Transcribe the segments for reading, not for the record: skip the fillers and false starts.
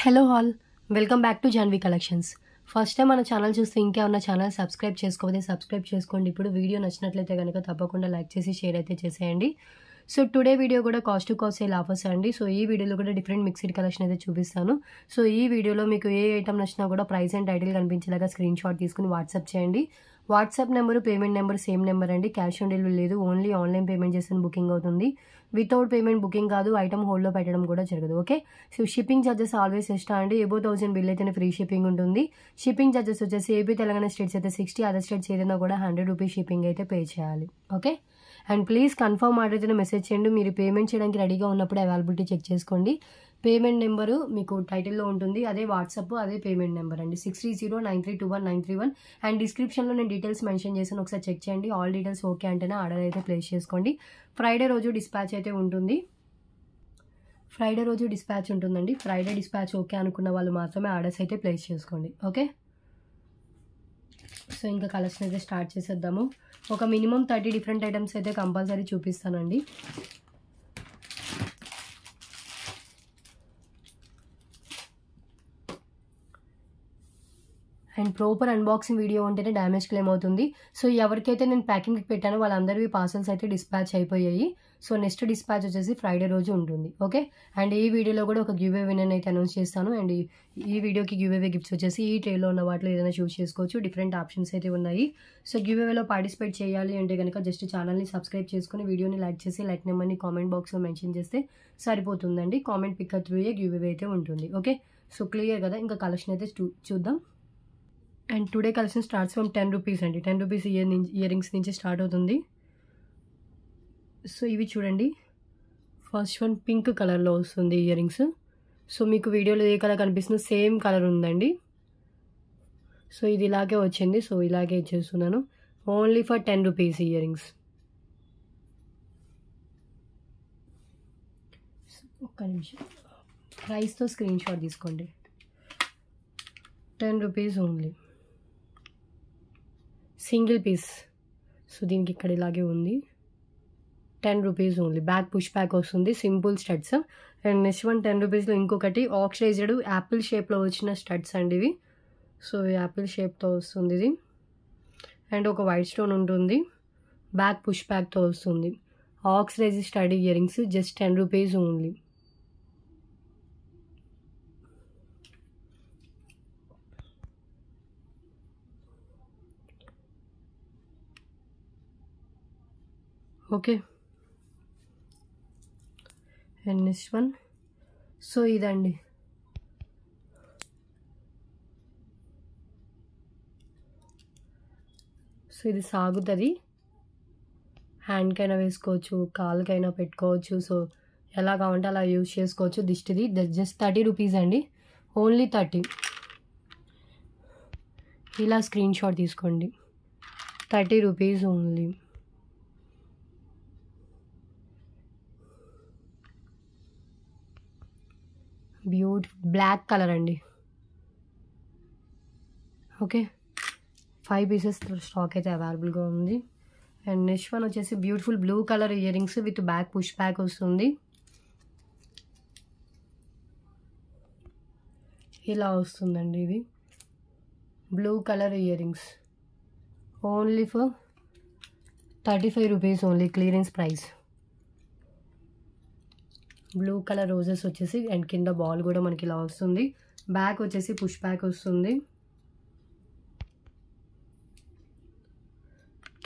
Hello all, welcome back to Janhvi collections. First time మన channel చూస్తే ఇంకేమన్నా ఛానల్ సబ్స్క్రైబ్ చేసుకోకపోతే సబ్స్క్రైబ్ చేసుకోండి. ఇప్పుడు వీడియో నచ్చినట్లయితే కనుక తప్పకుండా లైక్ చేసి షేర్ అయితే చేసేయండి. సో టుడే వీడియో కూడా cost to cost sale offers అండి. సో ఈ వీడియోలో కూడా డిఫరెంట్ మిక్స్డ్ కలెక్షన్ అయితే చూపిస్తాను. సో ఈ వీడియోలో మీకు ఏ ఐటమ్ నచ్చినా కూడా ప్రైస్ అండ్ టైటిల్ కనిపించేలాగా స్క్రీన్ షాట్ తీసుకుని వాట్సాప్ చేయండి. WhatsApp number, payment number same number అండి. క్యాష్ ఆన్ డెలివరీ లేదు, ఓన్లీ ఆన్లైన్ పేమెంట్ చేసిన బుకింగ్ అవుతుంది. వితౌట్ పేమెంట్ బుకింగ్ కాదు, ఐటమ్ హోల్డ్లో పెట్టడం కూడా జరగదు. Okay, so shipping charges always extra అండి. ఎబో 1000 బిల్ అయితేనే ఫ్రీ షిప్పింగ్ ఉంటుంది. షిప్పింగ్ ఛార్జెస్ వచ్చేసి ఏపీ తెలంగాణ స్టేట్స్ అయితే 60, అదర్ స్టేట్స్ ఏదైనా కూడా 100 రూపీస్ షిప్పింగ్ అయితే పే చేయాలి. Okay, and please confirm order అయితేనే మెసేజ్ చేయండి. మీరు పేమెంట్ చేయడానికి రెడీగా ఉన్నప్పుడు అవైలబిలిటీ చెక్ చేసుకోండి. పేమెంట్ నెంబరు మీకు టైటిల్లో ఉంటుంది, అదే వాట్సాప్, అదే పేమెంట్ నెంబర్ అండి. 6309321931. అండ్ డిస్క్రిప్షన్లో నేను డీటెయిల్స్ మెన్షన్ చేశాను, ఒకసారి చెక్ చేయండి. ఆల్ డీటెయిల్స్ ఓకే అంటేనే ఆర్డర్ అయితే ప్లేస్ చేసుకోండి. ఫ్రైడే రోజు డిస్పాచ్ అయితే ఉంటుంది. ఫ్రైడే రోజు డిస్పాచ్ ఉంటుందండి. ఫ్రైడే డిస్పాచ్ ఓకే అనుకున్న వాళ్ళు మాత్రమే ఆర్డర్స్ అయితే ప్లేస్ చేసుకోండి. ఓకే, సో ఇంకా కలెక్షన్ అయితే స్టార్ట్ చేసేద్దాము. ఒక మినిమం 30 డిఫరెంట్ ఐటమ్స్ అయితే కంపల్సరీ చూపిస్తానండి. అండ్ ప్రాపర్ అన్బాక్సింగ్ వీడియో ఉంటేనే డ్యామేజ్ క్లెయిమ్ అవుతుంది. సో ఎవరికైతే నేను ప్యాకింగ్ పెట్టానో వాళ్ళందరివి పార్సల్స్ అయితే డిస్పాచ్ అయిపోయాయి. సో నెక్స్ట్ డిస్పాచ్ వచ్చేసి ఫ్రైడే రోజు ఉంటుంది. ఓకే, అండ్ ఈ వీడియోలో కూడా ఒక గివ్ అవే విన్నర్ అయితే అనౌన్స్ చేస్తాను. అండ్ ఈ వీడియోకి గివ్ అవే గిఫ్ట్స్ వచ్చేసి ఈ ట్రేలో ఉన్న వాటిలో ఏదైనా చూస్ చేసుకోవచ్చు. డిఫరెంట్ ఆప్షన్స్ అయితే ఉన్నాయి. సో గివ్ అవేలో పార్టిసిపేట్ చేయాలి అంటే కనుక జస్ట్ ఛానల్ని సబ్స్క్రైబ్ చేసుకుని వీడియోని లైక్ చేసి లైక్ నెంబర్ని కామెంట్ బాక్స్లో మెన్షన్ చేస్తే సరిపోతుందండి. Comment pickup through give away అయితే ఉంటుంది. ఓకే, సో క్లియర్ కదా. ఇంకా కలెక్షన్ అయితే చూద్దాం. And today collection starts from 10 rupees అండి. 10 రూపీస్ ఇయర్ రింగ్స్ నుంచి స్టార్ట్ అవుతుంది. సో ఇవి చూడండి, ఫస్ట్ వన్ పింక్ కలర్లో వస్తుంది ఇయర్ రింగ్స్. సో మీకు వీడియోలో ఏ కలర్ కనిపిస్తుందో సేమ్ కలర్ ఉందండి. సో ఇది ఇలాగే వచ్చింది. సో ఇలాగే ఇచ్చేస్తున్నాను. Only for 10 rupees earrings. ఒక్క నిమిషం, ప్రైస్తో స్క్రీన్ షాట్ తీసుకోండి. 10 rupees only, single piece. So దీనికి ఇక్కడ ఇలాగే ఉంది. 10 rupees only. Back push back వస్తుంది, simple studs. And next one 10 రూపీస్లో ఇంకొకటి ఆక్సిడైజ్డ్ యాపిల్ షేప్లో వచ్చిన స్టడ్స్ అండి ఇవి. సో యాపిల్ షేప్తో వస్తుంది ఇది. అండ్ ఒక వైట్ స్టోన్ ఉంటుంది, బ్యాక్ పుష్ బ్యాక్తో వస్తుంది. Oxidise stud ear rings, just 10 rupees only. Okay, and next one so ఇదండి. సో ఇది సాగుతుంది, హ్యాండ్కైనా వేసుకోవచ్చు, కాలుకైనా పెట్టుకోవచ్చు. సో ఎలా కావాలంటే అలా యూజ్ చేసుకోవచ్చు. దిష్టిది జస్ట్ 30 రూపీస్ అండి, ఓన్లీ 30. ఇలా స్క్రీన్ షాట్ తీసుకోండి. 30 rupees only. Beautiful black colour అండి. ఓకే, 5 పీసెస్ స్టాక్ అయితే అవైలబుల్గా ఉంది. అండ్ నెక్స్ట్ వన్ వచ్చేసి beautiful blue colour earrings with back push back వస్తుంది. ఇలా వస్తుందండి ఇది blue colour earrings, only for 35 rupees only. Clearance price. Blue colour roses వచ్చేసి అండ్ కింద బాల్ కూడా మనకి ఇలా వస్తుంది. బ్యాక్ వచ్చేసి పుష్ బ్యాక్ వస్తుంది.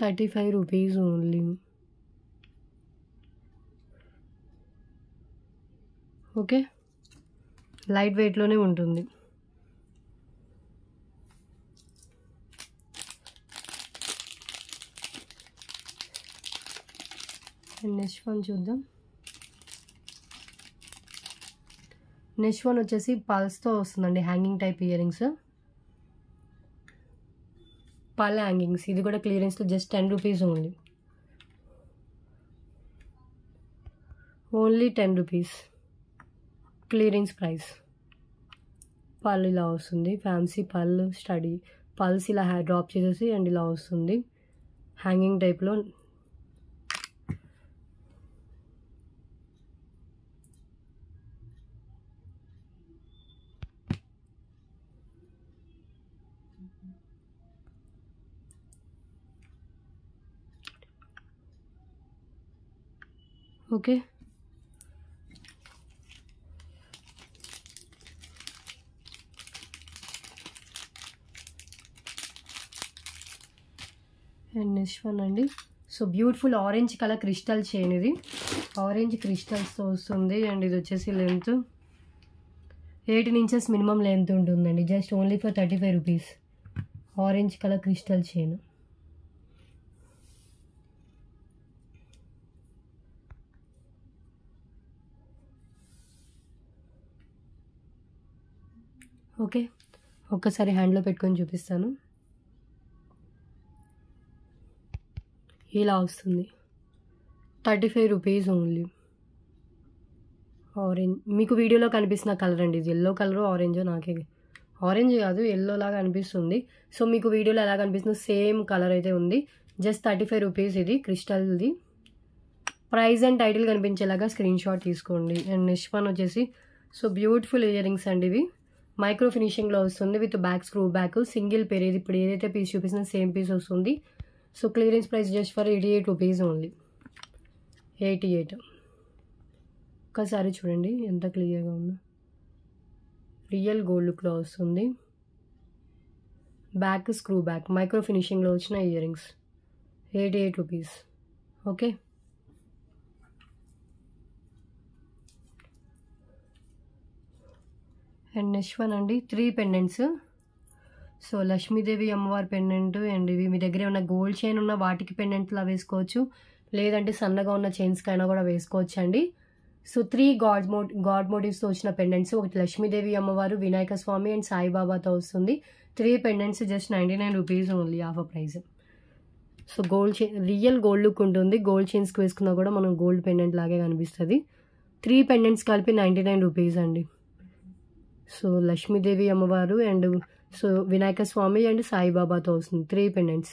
35 రూపీస్ ఓన్లీ. ఓకే, లైట్ వెయిట్లోనే ఉంటుంది. అండ్ నెక్స్ట్ వన్ చూద్దాం. నెక్స్ట్ వన్ వచ్చేసి పల్స్తో వస్తుందండి, hanging type earrings, pearl hangings. ఇది కూడా క్లియరెన్స్లో just 10 rupees only. Only 10 rupees clearance price. Pearl ఇలా వస్తుంది, ఫ్యాన్సీ పల్ స్టడీ పల్స్ ఇలా డ్రాప్ చేసేసి అండ్ ఇలా వస్తుంది హ్యాంగింగ్ టైప్లో. ఓకే, అండ్ నెక్స్ట్ వన్ అండి. So beautiful orange colour crystal chain, ఇది ఆరెంజ్ క్రిస్టల్స్తో వస్తుంది. అండ్ ఇది వచ్చేసి లెంత్ 18 inches మినిమం లెంత్ ఉంటుందండి. Just only for 35 rupees. Orange colour crystal chain. Okay, ఒక్కసారి హ్యాండ్లో పెట్టుకొని చూపిస్తాను. ఇలా వస్తుంది. 35 rupees ఓన్లీ. ఆరెంజ్ మీకు వీడియోలో కనిపిస్తున్న కలర్ అండి, ఇది ఎల్లో కలర్ ఆరెంజ్, నాకే ఆరెంజ్ కాదు ఎల్లో లాగా అనిపిస్తుంది. సో మీకు వీడియోలో ఎలా కనిపిస్తుందో సేమ్ కలర్ అయితే ఉంది. జస్ట్ 35 rupees ఇది క్రిస్టల్ది. ప్రైస్ అండ్ టైటిల్ కనిపించేలాగా స్క్రీన్ షాట్ తీసుకోండి. అండ్ నెక్స్ట్ వన్ వచ్చేసి సో బ్యూటిఫుల్ ఇయర్ రింగ్స్ అండి. ఇవి మైక్రో ఫినిషింగ్లో వస్తుంది with back screw back, single pair. ఇది ఇప్పుడు ఏదైతే పీస్ చూపిస్తున్నా సేమ్ పీస్ వస్తుంది. So clearance price just for 88 rupees only. 88. ఒక్కసారి చూడండి ఎంత క్లియర్గా ఉందో. రియల్ గోల్డ్ లుక్లో వస్తుంది. బ్యాక్ స్క్రూ బ్యాక్ మైక్రో ఫినిషింగ్లో వచ్చిన ear rings 88 rupees. Okay, and next one అండి 3 pendants. సో లక్ష్మీదేవి అమ్మవారి పెండెంట్. అండ్ ఇవి మీ దగ్గర ఉన్న గోల్డ్ చైన్ ఉన్న వాటికి పెండెంట్లా వేసుకోవచ్చు, లేదంటే సన్నగా ఉన్న చైన్స్కైనా కూడా వేసుకోవచ్చు అండి. సో 3 గాడ్ మోటివ్స్తో వచ్చిన పెండెంట్స్. ఒకటి లక్ష్మీదేవి అమ్మవారు, వినాయక స్వామి అండ్ సాయిబాబాతో వస్తుంది. 3 pendants just 99 rupees only, offer price. So gold chain real gold look ఉంటుంది. గోల్డ్ చైన్స్కి వేసుకున్నా కూడా మనం గోల్డ్ పెండెంట్ లాగే కనిపిస్తుంది. 3 pendants కలిపి 99 rupees అండి. సో లక్ష్మీదేవి అమ్మవారు and so Vinayaka Swami and సాయిబాబాతో వస్తుంది. 3 pendants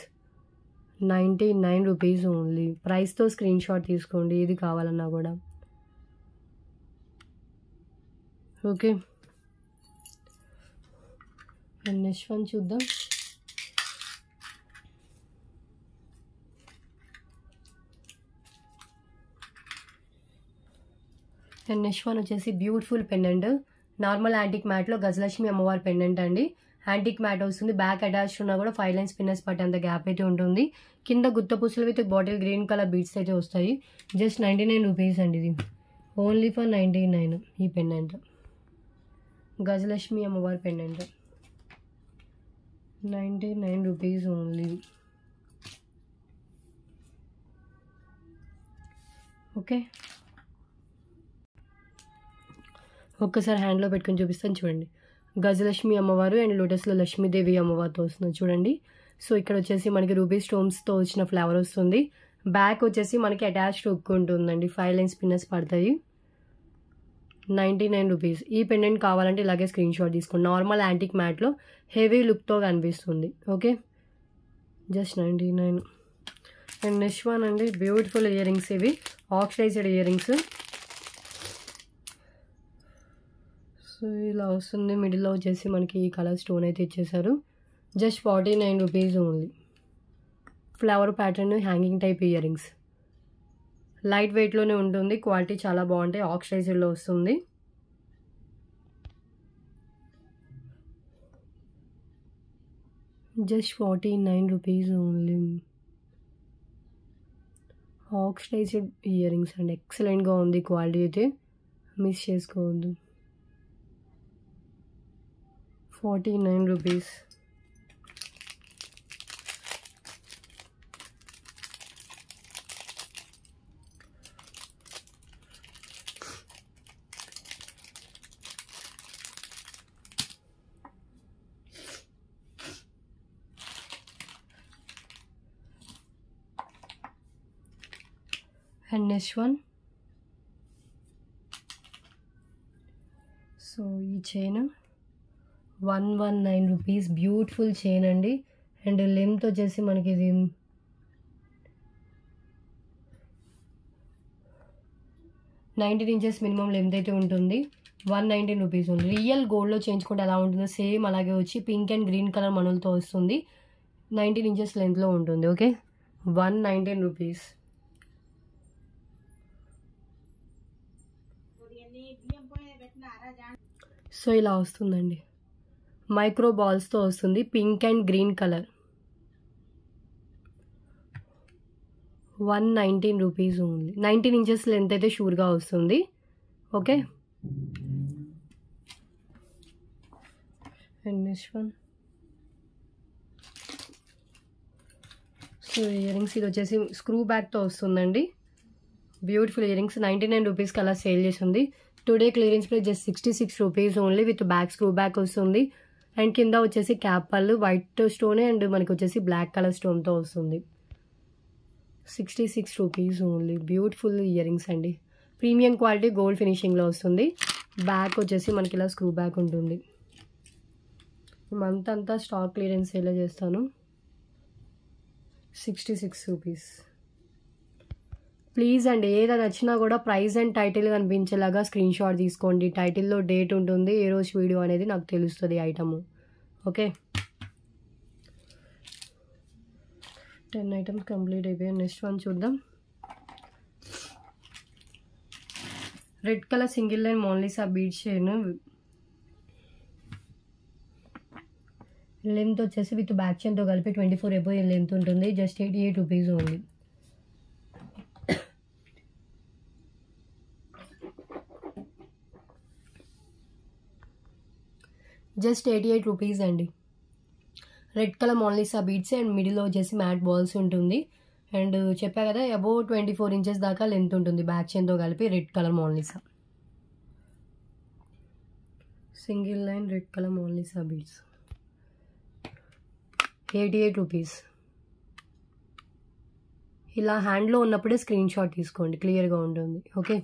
99 rupees ఓన్లీ. ప్రైస్తో స్క్రీన్ షాట్ తీసుకోండి ఏది కావాలన్నా కూడా. ఓకే, అండ్ నెక్స్ట్ వన్ చూద్దాం. అండ్ నెక్స్ట్ వన్ వచ్చేసి బ్యూటిఫుల్ పెండెంట్. నార్మల్ యాంటిక్ మ్యాట్లో గజలక్ష్మి అమ్మవారి పెండెంట్ అండి. యాంటిక్ మ్యాట్ వస్తుంది. బ్యాక్ అటాచ్డ్ ఉన్నా కూడా 5 lines పిన్నర్స్ పట్టేంత గ్యాప్ అయితే ఉంటుంది. కింద గుత్త పూసలు with bottle green colour beads అయితే వస్తాయి. జస్ట్ 99 rupees అండి. ఇది ఓన్లీ ఫర్ 99 ఈ పెండెంట్. గజలక్ష్మి అమ్మవారి పెండెంట్ 99 rupees ఓన్లీ. ఓకే, ఒక్కసారి హ్యాండ్లో పెట్టుకొని చూపిస్తాను చూడండి. గజలక్ష్మి అమ్మవారు అండ్ లోటస్లో లక్ష్మీదేవి అమ్మవారితో వస్తుంది చూడండి. సో ఇక్కడ వచ్చేసి మనకి రూబీ స్టోన్స్తో వచ్చిన ఫ్లవర్ వస్తుంది. బ్యాక్ వచ్చేసి మనకి అటాచ్డ్ హుక్ ఉంటుందండి. 5 lines పిన్నర్స్ పడతాయి. 99 rupees. ఈ పెండెంట్ కావాలంటే ఇలాగే స్క్రీన్ షాట్ తీసుకోండి. నార్మల్ యాంటిక్ మ్యాట్లో హెవీ లుక్తో కనిపిస్తుంది. Okay, just 99. And next one అండి బ్యూటిఫుల్ ఇయర్ రింగ్స్. ఇవి ఆక్సిడైజ్డ్ ఇయర్ రింగ్స్. సో ఇలా వస్తుంది. మిడిల్లో వచ్చేసి మనకి ఈ కలర్ స్టోన్ అయితే ఇచ్చేసారు. Just 49 rupees only. Flower pattern hanging type ear rings. Light వెయిట్లోనే ఉంటుంది. క్వాలిటీ చాలా బాగుంటాయి. ఆక్సిడైజ్డ్లో వస్తుంది. Just 49 rupees only. Oxidised ear rings అండి. ఎక్సలెంట్గా ఉంది క్వాలిటీ అయితే, మిస్ చేసుకోవద్దు. 49 rupees. And next one. So ఈ చైన్ 119 rupees. బ్యూటిఫుల్ చైన్ అండి. అండ్ లెంత్ వచ్చేసి మనకి ఇది 19 inches మినిమం లెంత్ అయితే ఉంటుంది. 119 రూపీస్ ఓన్లీ. రియల్ గోల్డ్లో చేయించుకుంటే ఎలా ఉంటుందో సేమ్ అలాగే వచ్చి పింక్ అండ్ గ్రీన్ కలర్ మనులతో వస్తుంది. 19 ఇంచెస్ లెంత్లో ఉంటుంది. Okay, 119 rupees. సో ఇలా వస్తుందండి, మైక్రో బాల్స్తో వస్తుంది, pink and green colour. 119 rupees only. 19 inches length అయితే షూర్గా వస్తుంది. Okay, and next one. So ear rings ఇది వచ్చేసి స్క్రూ బ్యాక్తో వస్తుందండి. బ్యూటిఫుల్ ఇయర్ రింగ్స్ 99 రూపీస్కి అలా సేల్ చేస్తుంది. Today clearance price just 66 rupees only with back screw back వస్తుంది. అండ్ కింద వచ్చేసి క్యాప్ పళ్ళు వైట్ స్టోన్ అండ్ మనకి వచ్చేసి బ్లాక్ కలర్ స్టోన్తో వస్తుంది. 66 rupees only. Beautiful ear rings అండి, ప్రీమియం క్వాలిటీ గోల్డ్ ఫినిషింగ్లో వస్తుంది. బ్యాక్ వచ్చేసి మనకి ఇలా స్క్రూ బ్యాక్ ఉంటుంది. మంత్ అంతా స్టాక్ క్లియరెన్స్ సేల్ చేస్తాను. 66 రూపీస్. ప్లీజ్ అండి, ఏదైనా నచ్చినా కూడా ప్రైస్ అండ్ టైటిల్ కనిపించేలాగా స్క్రీన్ షాట్ తీసుకోండి. టైటిల్లో డేట్ ఉంటుంది, ఏ రోజు వీడియో అనేది నాకు తెలుస్తుంది ఐటము. ఓకే, 10 ఐటమ్స్ కంప్లీట్ అయిపోయాయి. నెక్స్ట్ వన్ చూద్దాం. Red colour single line Mona Lisa bead chain. Length వచ్చేసి విత్ బ్యాక్ చైన్తో కలిపి 24 ఎబో లెంత్ ఉంటుంది. Just 88 rupees only. Just 88 rupees అండి. Red colour Mona Lisa beads and మిడిల్లో వచ్చేసి మ్యాట్ బాల్స్ ఉంటుంది. అండ్ చెప్పా కదా అబోవ్ 24 ఇంచెస్ దాకా లెంత్ ఉంటుంది బ్యాక్ చైన్తో కలిపి. Red colour Mona Lisa single line red colour Mona Lisa beads 88 rupees. ఇలా హ్యాండ్లో ఉన్నప్పుడే స్క్రీన్ షాట్ తీసుకోండి, క్లియర్గా ఉంటుంది. ఓకే,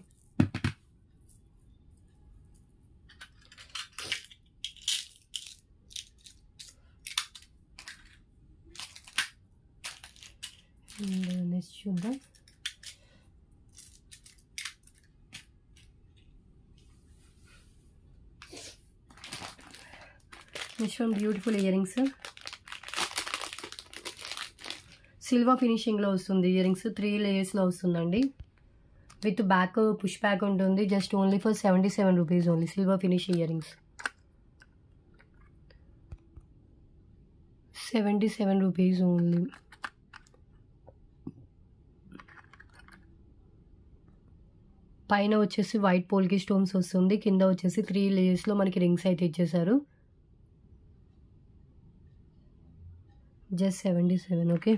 నెక్స్ట్ చూద్దాం. Next one beautiful earrings, silver ఫినిషింగ్లో వస్తుంది. ఇయర్ రింగ్స్ 3 లేయర్స్లో వస్తుందండి. విత్ బ్యాక్ పుష్ బ్యాక్ ఉంటుంది. Just only for 77 rupees only. Silver finish earrings 77 rupees only. పైన వచ్చేసి వైట్ పోల్కి స్టోన్స్ వస్తుంది. కింద వచ్చేసి 3 లేయర్స్లో మనకి రింగ్స్ అయితే ఇచ్చేసారు. జస్ట్ 77. ఓకే,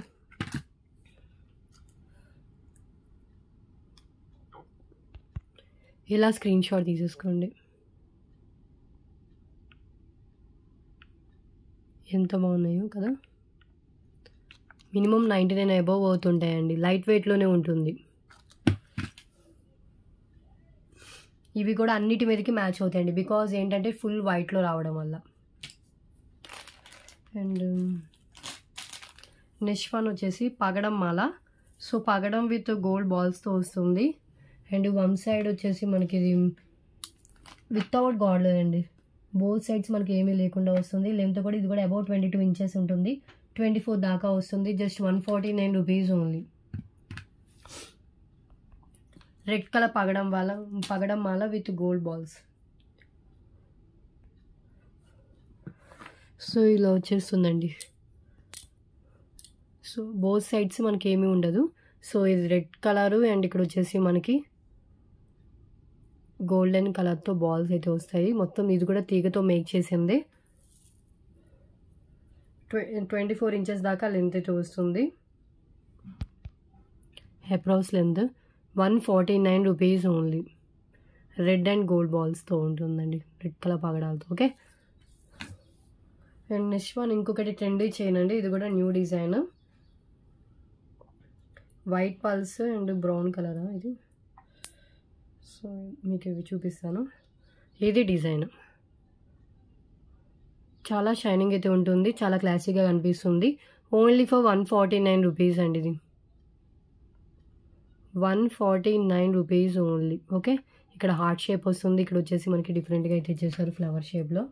ఇలా స్క్రీన్ షాట్ తీసేసుకోండి. ఎంత బాగున్నాయో కదా. మినిమం 99 అబోవ్ అవుతుంటాయండి. లైట్ వెయిట్లోనే ఉంటుంది. ఇవి కూడా అన్నిటి మీదకి మ్యాచ్ అవుతాయండి, బికాజ్ ఏంటంటే ఫుల్ వైట్లో రావడం వల్ల. అండ్ నెక్స్ట్ వన్ వచ్చేసి పగడం మాల. సో పగడం విత్ గోల్డ్ బాల్స్తో వస్తుంది. అండ్ వన్ సైడ్ వచ్చేసి మనకి ఇది వితౌట్ గార్డ్ అండి. బోత్ సైడ్స్ మనకి ఏమీ లేకుండా వస్తుంది. లెంత్ కూడా ఇది కూడా అబౌట్ 22 ఇంచెస్ ఉంటుంది. 24 దాకా వస్తుంది. Just 149 rupees only. Red colour పగడం మాల విత్ గోల్డ్ బాల్స్. సో ఇలా వచ్చేస్తుందండి. సో బోత్ సైడ్స్ మనకి ఏమీ ఉండదు. సో ఇది రెడ్ కలరు అండ్ ఇక్కడ వచ్చేసి మనకి గోల్డెన్ కలర్తో బాల్స్ అయితే వస్తాయి. మొత్తం ఇది కూడా తీగతో మేక్ చేసింది. 24 ఇంచెస్ దాకా లెంత్ అయితే వస్తుంది. Approx length 149 rupees only. Red and gold బాల్స్తో ఉంటుందండి, రెడ్ కలర్ పగడాలతో. ఓకే, అండ్ నెక్స్ట్ వన్ ఇంకొకటి ట్రెండీ చైన్ అండి. ఇది కూడా new design. White pearls and brown కలరా ఇది. సో మీకు ఇవి చూపిస్తాను. ఇది డిజైన్ చాలా షైనింగ్ అయితే ఉంటుంది, చాలా క్లాసీగా కనిపిస్తుంది. ఓన్లీ ఫర్ 149 రూపీస్ అండి. ఇది 149 రూపీస్ ఓన్లీ. ఓకే, ఇక్కడ హార్ట్ షేప్ వస్తుంది. ఇక్కడ వచ్చేసి మనకి డిఫరెంట్గా అయితే ఇచ్చేసారు ఫ్లవర్ షేప్లో.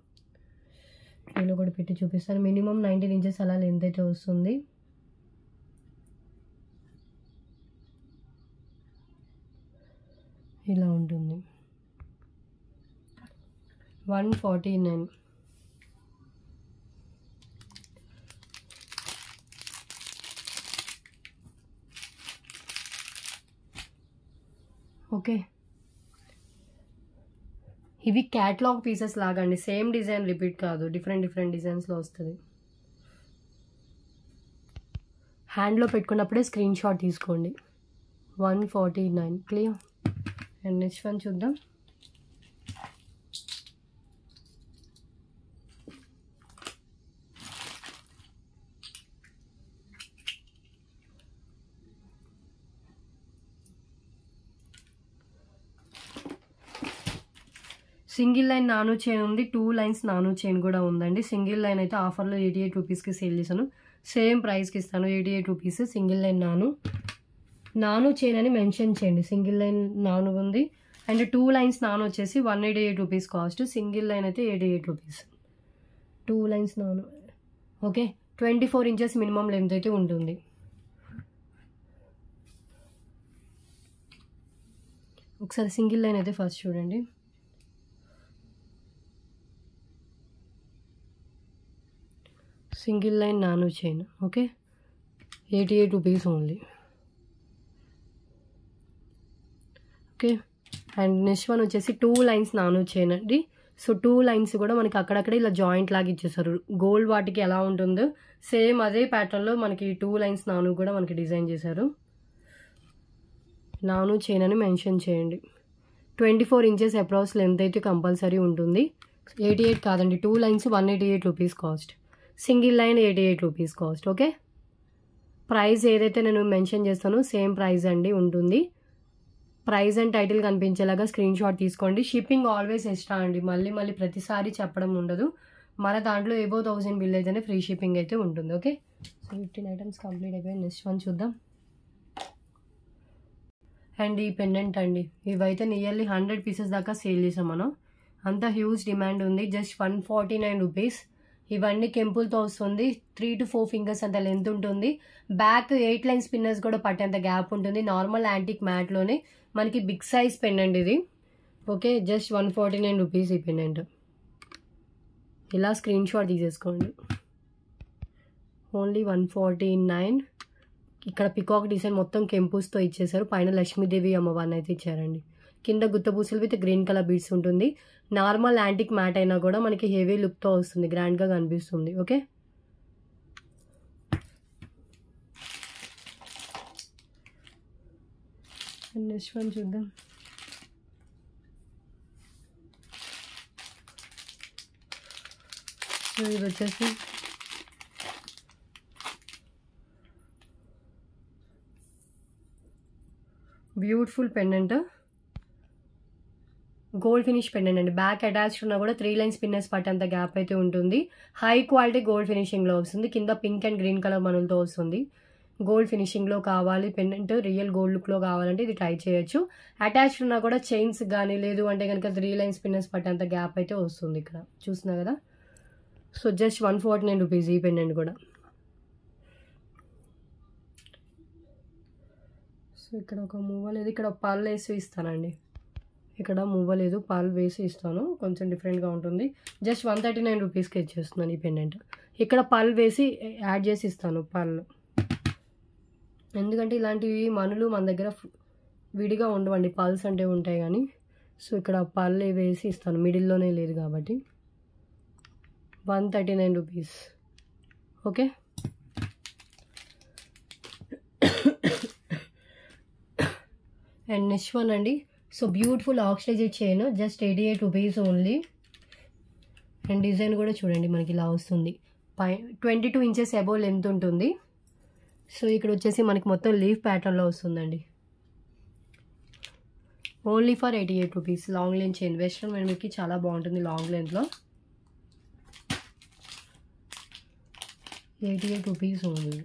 ట్రేలో కూడా పెట్టి చూపిస్తాను. మినిమం 19 ఇంచెస్ అలా లెంత్ అయితే వస్తుంది. ఇలా ఉంటుంది. 149. ఓకే, ఇవి క్యాట్లాగ్ పీసెస్ లాగా అండి. సేమ్ డిజైన్ రిపీట్ కాదు, డిఫరెంట్ డిజైన్స్లో వస్తుంది. హ్యాండ్లో పెట్టుకున్నప్పుడే స్క్రీన్ షాట్ తీసుకోండి. 149 క్లియర్. అండ్ నెక్స్ట్ వన్ చూద్దాం. సింగిల్ లైన్ నాను చైన్ ఉంది, 2 లైన్స్ నాను చైన్ కూడా ఉందండి. సింగిల్ లైన్ అయితే ఆఫర్లో 88 రూపీస్కి సేల్ చేశాను. సేమ్ ప్రైస్కి ఇస్తాను, 88 రూపీస్. సింగిల్ లైన్ నాను చైన్ అని మెన్షన్ చేయండి. సింగిల్ లైన్ నాను ఉంది అండ్ 2 లైన్స్ నాను వచ్చేసి 188 రూపీస్ కాస్ట్. సింగిల్ లైన్ అయితే 88 రూపీస్. 2 లైన్స్ నాను. ఓకే, 24 ఇంచెస్ మినిమం లెంత్ అయితే ఉంటుంది. ఒకసారి సింగిల్ లైన్ అయితే ఫస్ట్ చూడండి. సింగిల్ లైన్ నాను chain. Okay, 88 rupees only. Okay, and next one వచ్చేసి 2 లైన్స్ నాను చైన్ అండి. సో 2 లైన్స్ కూడా మనకి అక్కడక్కడ ఇలా జాయింట్ లాగా ఇచ్చేసారు. గోల్డ్ వాటికి ఎలా ఉంటుందో సేమ్ అదే ప్యాటర్న్లో మనకి 2 లైన్స్ నాను కూడా మనకి డిజైన్ చేశారు. నాను చైన్ అని మెన్షన్ చేయండి. 24 ఇంచెస్ అప్రాక్స్ లెంత్ అయితే కంపల్సరీ ఉంటుంది. 88 కాదండి, 2 lines 188 rupees cost. Single line 88 rupees cost. Okay, price ఏదైతే నేను మెన్షన్ చేస్తానో సేమ్ ప్రైస్ అండి ఉంటుంది. ప్రైస్ అండ్ టైటిల్ కనిపించేలాగా స్క్రీన్ షాట్ తీసుకోండి. షిప్పింగ్ ఆల్వేస్ ఎక్స్ట్రా అండి, మళ్ళీ ప్రతిసారి చెప్పడం ఉండదు. మన దాంట్లో ఎబో 1000 బిల్ అయితేనే ఫ్రీ షిప్పింగ్ అయితే ఉంటుంది. ఓకే, సో 15 ఐటమ్స్ కంప్లీట్ అయిపోయింది. నెక్స్ట్ వన్ చూద్దాం. అండ్ ఈ పెండెంట్ అండి, ఇవైతే నియర్లీ 100 పీసెస్ దాకా సేల్ చేసాం మనం. అంత హ్యూజ్ డిమాండ్ ఉంది. Just 149 rupees. ఇవన్నీ కెంపుల్తో వస్తుంది. 3 to 4 ఫింగర్స్ అంత లెంత్ ఉంటుంది. బ్యాక్ 8 లైన్ స్పిన్నర్స్ కూడా పట్టేంత గ్యాప్ ఉంటుంది. నార్మల్ యాంటిక్ మ్యాట్లోనే మనకి బిగ్ సైజ్ పెండెంట్ ఇది. ఓకే, జస్ట్ 149 రూపీస్ ఈ పెండెంట్. ఇలా స్క్రీన్ షాట్ తీసేసుకోండి. ఓన్లీ 149. ఇక్కడ పికాక్ డిజైన్ మొత్తం కెంపుస్తో ఇచ్చేసారు. పైన లక్ష్మీదేవి అమ్మవారిని అయితే ఇచ్చారండి. కింద గుత్తపూసలు విత్ గ్రీన్ కలర్ బీడ్స్ ఉంటుంది. నార్మల్ యాంటిక్ మ్యాట్ అయినా కూడా మనకి హెవీ లుక్తో వస్తుంది, గ్రాండ్గా కనిపిస్తుంది. ఓకే, నెక్స్ట్ వన్ చూద్దాం. ఇది వచ్చేసి beautiful pendant, gold finish pendant అండి. బ్యాక్ అటాచ్డ్ ఉన్నా కూడా 3 లైన్ స్పిన్నర్స్ పట్టేంత గ్యాప్ అయితే ఉంటుంది. హై క్వాలిటీ గోల్డ్ ఫినిషింగ్లో వస్తుంది. కింద పింక్ అండ్ గ్రీన్ కలర్ మనులతో వస్తుంది. గోల్డ్ ఫినిషింగ్లో కావాలి పెండెంట్, రియల్ గోల్డ్ లుక్లో కావాలంటే ఇది ట్రై చేయొచ్చు. అటాచ్డ్ ఉన్నా కూడా చైన్స్ కానీ లేదు అంటే కనుక 3 లైన్ స్పిన్నర్స్ పట్టేంత గ్యాప్ అయితే వస్తుంది. ఇక్కడ చూస్తున్నా కదా. సో జస్ట్ 149 రూపీస్ ఈ పెండెంట్ కూడా. సో ఇక్కడ ఒక మూవ లేదు, ఇక్కడ పళ్ళు వేసి ఇస్తానండి. ఇక్కడ మూవ లేదు, పళ్ళు వేసి ఇస్తాను. కొంచెం డిఫరెంట్గా ఉంటుంది. జస్ట్ 139 రూపీస్కి ఇచ్చేస్తున్నాను ఈ పెండెంట్. ఇక్కడ పళ్ళు వేసి యాడ్ చేసి ఇస్తాను పళ్ళు. ఎందుకంటే ఇలాంటివి మనులు మన దగ్గర విడిగా ఉండవండి, పల్స్ అంటే ఉంటాయి కానీ. సో ఇక్కడ పళ్ళు వేసి ఇస్తాను, మిడిల్లోనే లేదు కాబట్టి. 139 rupees. Okay, and next one అండి. So beautiful oxidise chain, just 88 rupees only. And design కూడా చూడండి మనకి ఇలా వస్తుంది. 22 ఇంచెస్ అబోవ్ లెంత్ ఉంటుంది. సో ఇక్కడ వచ్చేసి మనకి మొత్తం లీఫ్ ప్యాటర్న్లో వస్తుందండి. Only for 88 rupees. Long length chain, western వేర్కి చాలా బాగుంటుంది లాంగ్ లెంత్లో. 88 రూపీస్ ఓన్లీ.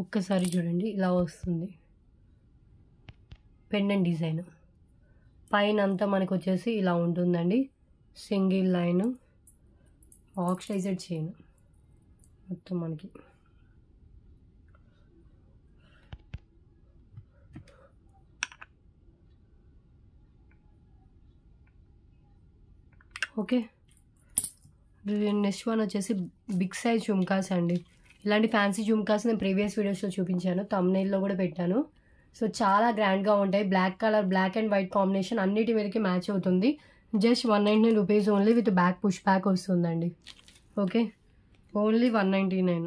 ఒక్కసారి చూడండి, ఇలా వస్తుంది పెండెంట్ డిజైన్. పైన అంతా మనకు వచ్చేసి ఇలా ఉంటుందండి, సింగిల్ లైన్ ఆక్సిడైజ్డ్ చైన్ మొత్తం మనకి. ఓకే, నెక్స్ట్ వన్ వచ్చేసి బిగ్ సైజ్ జుమ్కాస్ అండి. ఇలాంటి ఫ్యాన్సీ జుమ్కాస్ నేను ప్రీవియస్ వీడియోస్లో చూపించాను, థంబ్నెయిల్లో కూడా పెట్టాను. సో చాలా గ్రాండ్గా ఉంటాయి. Black colour, black and white combination అన్నిటి మీదకి మ్యాచ్ అవుతుంది. Just 199 rupees only, with back push back వస్తుందండి. Okay, only 199.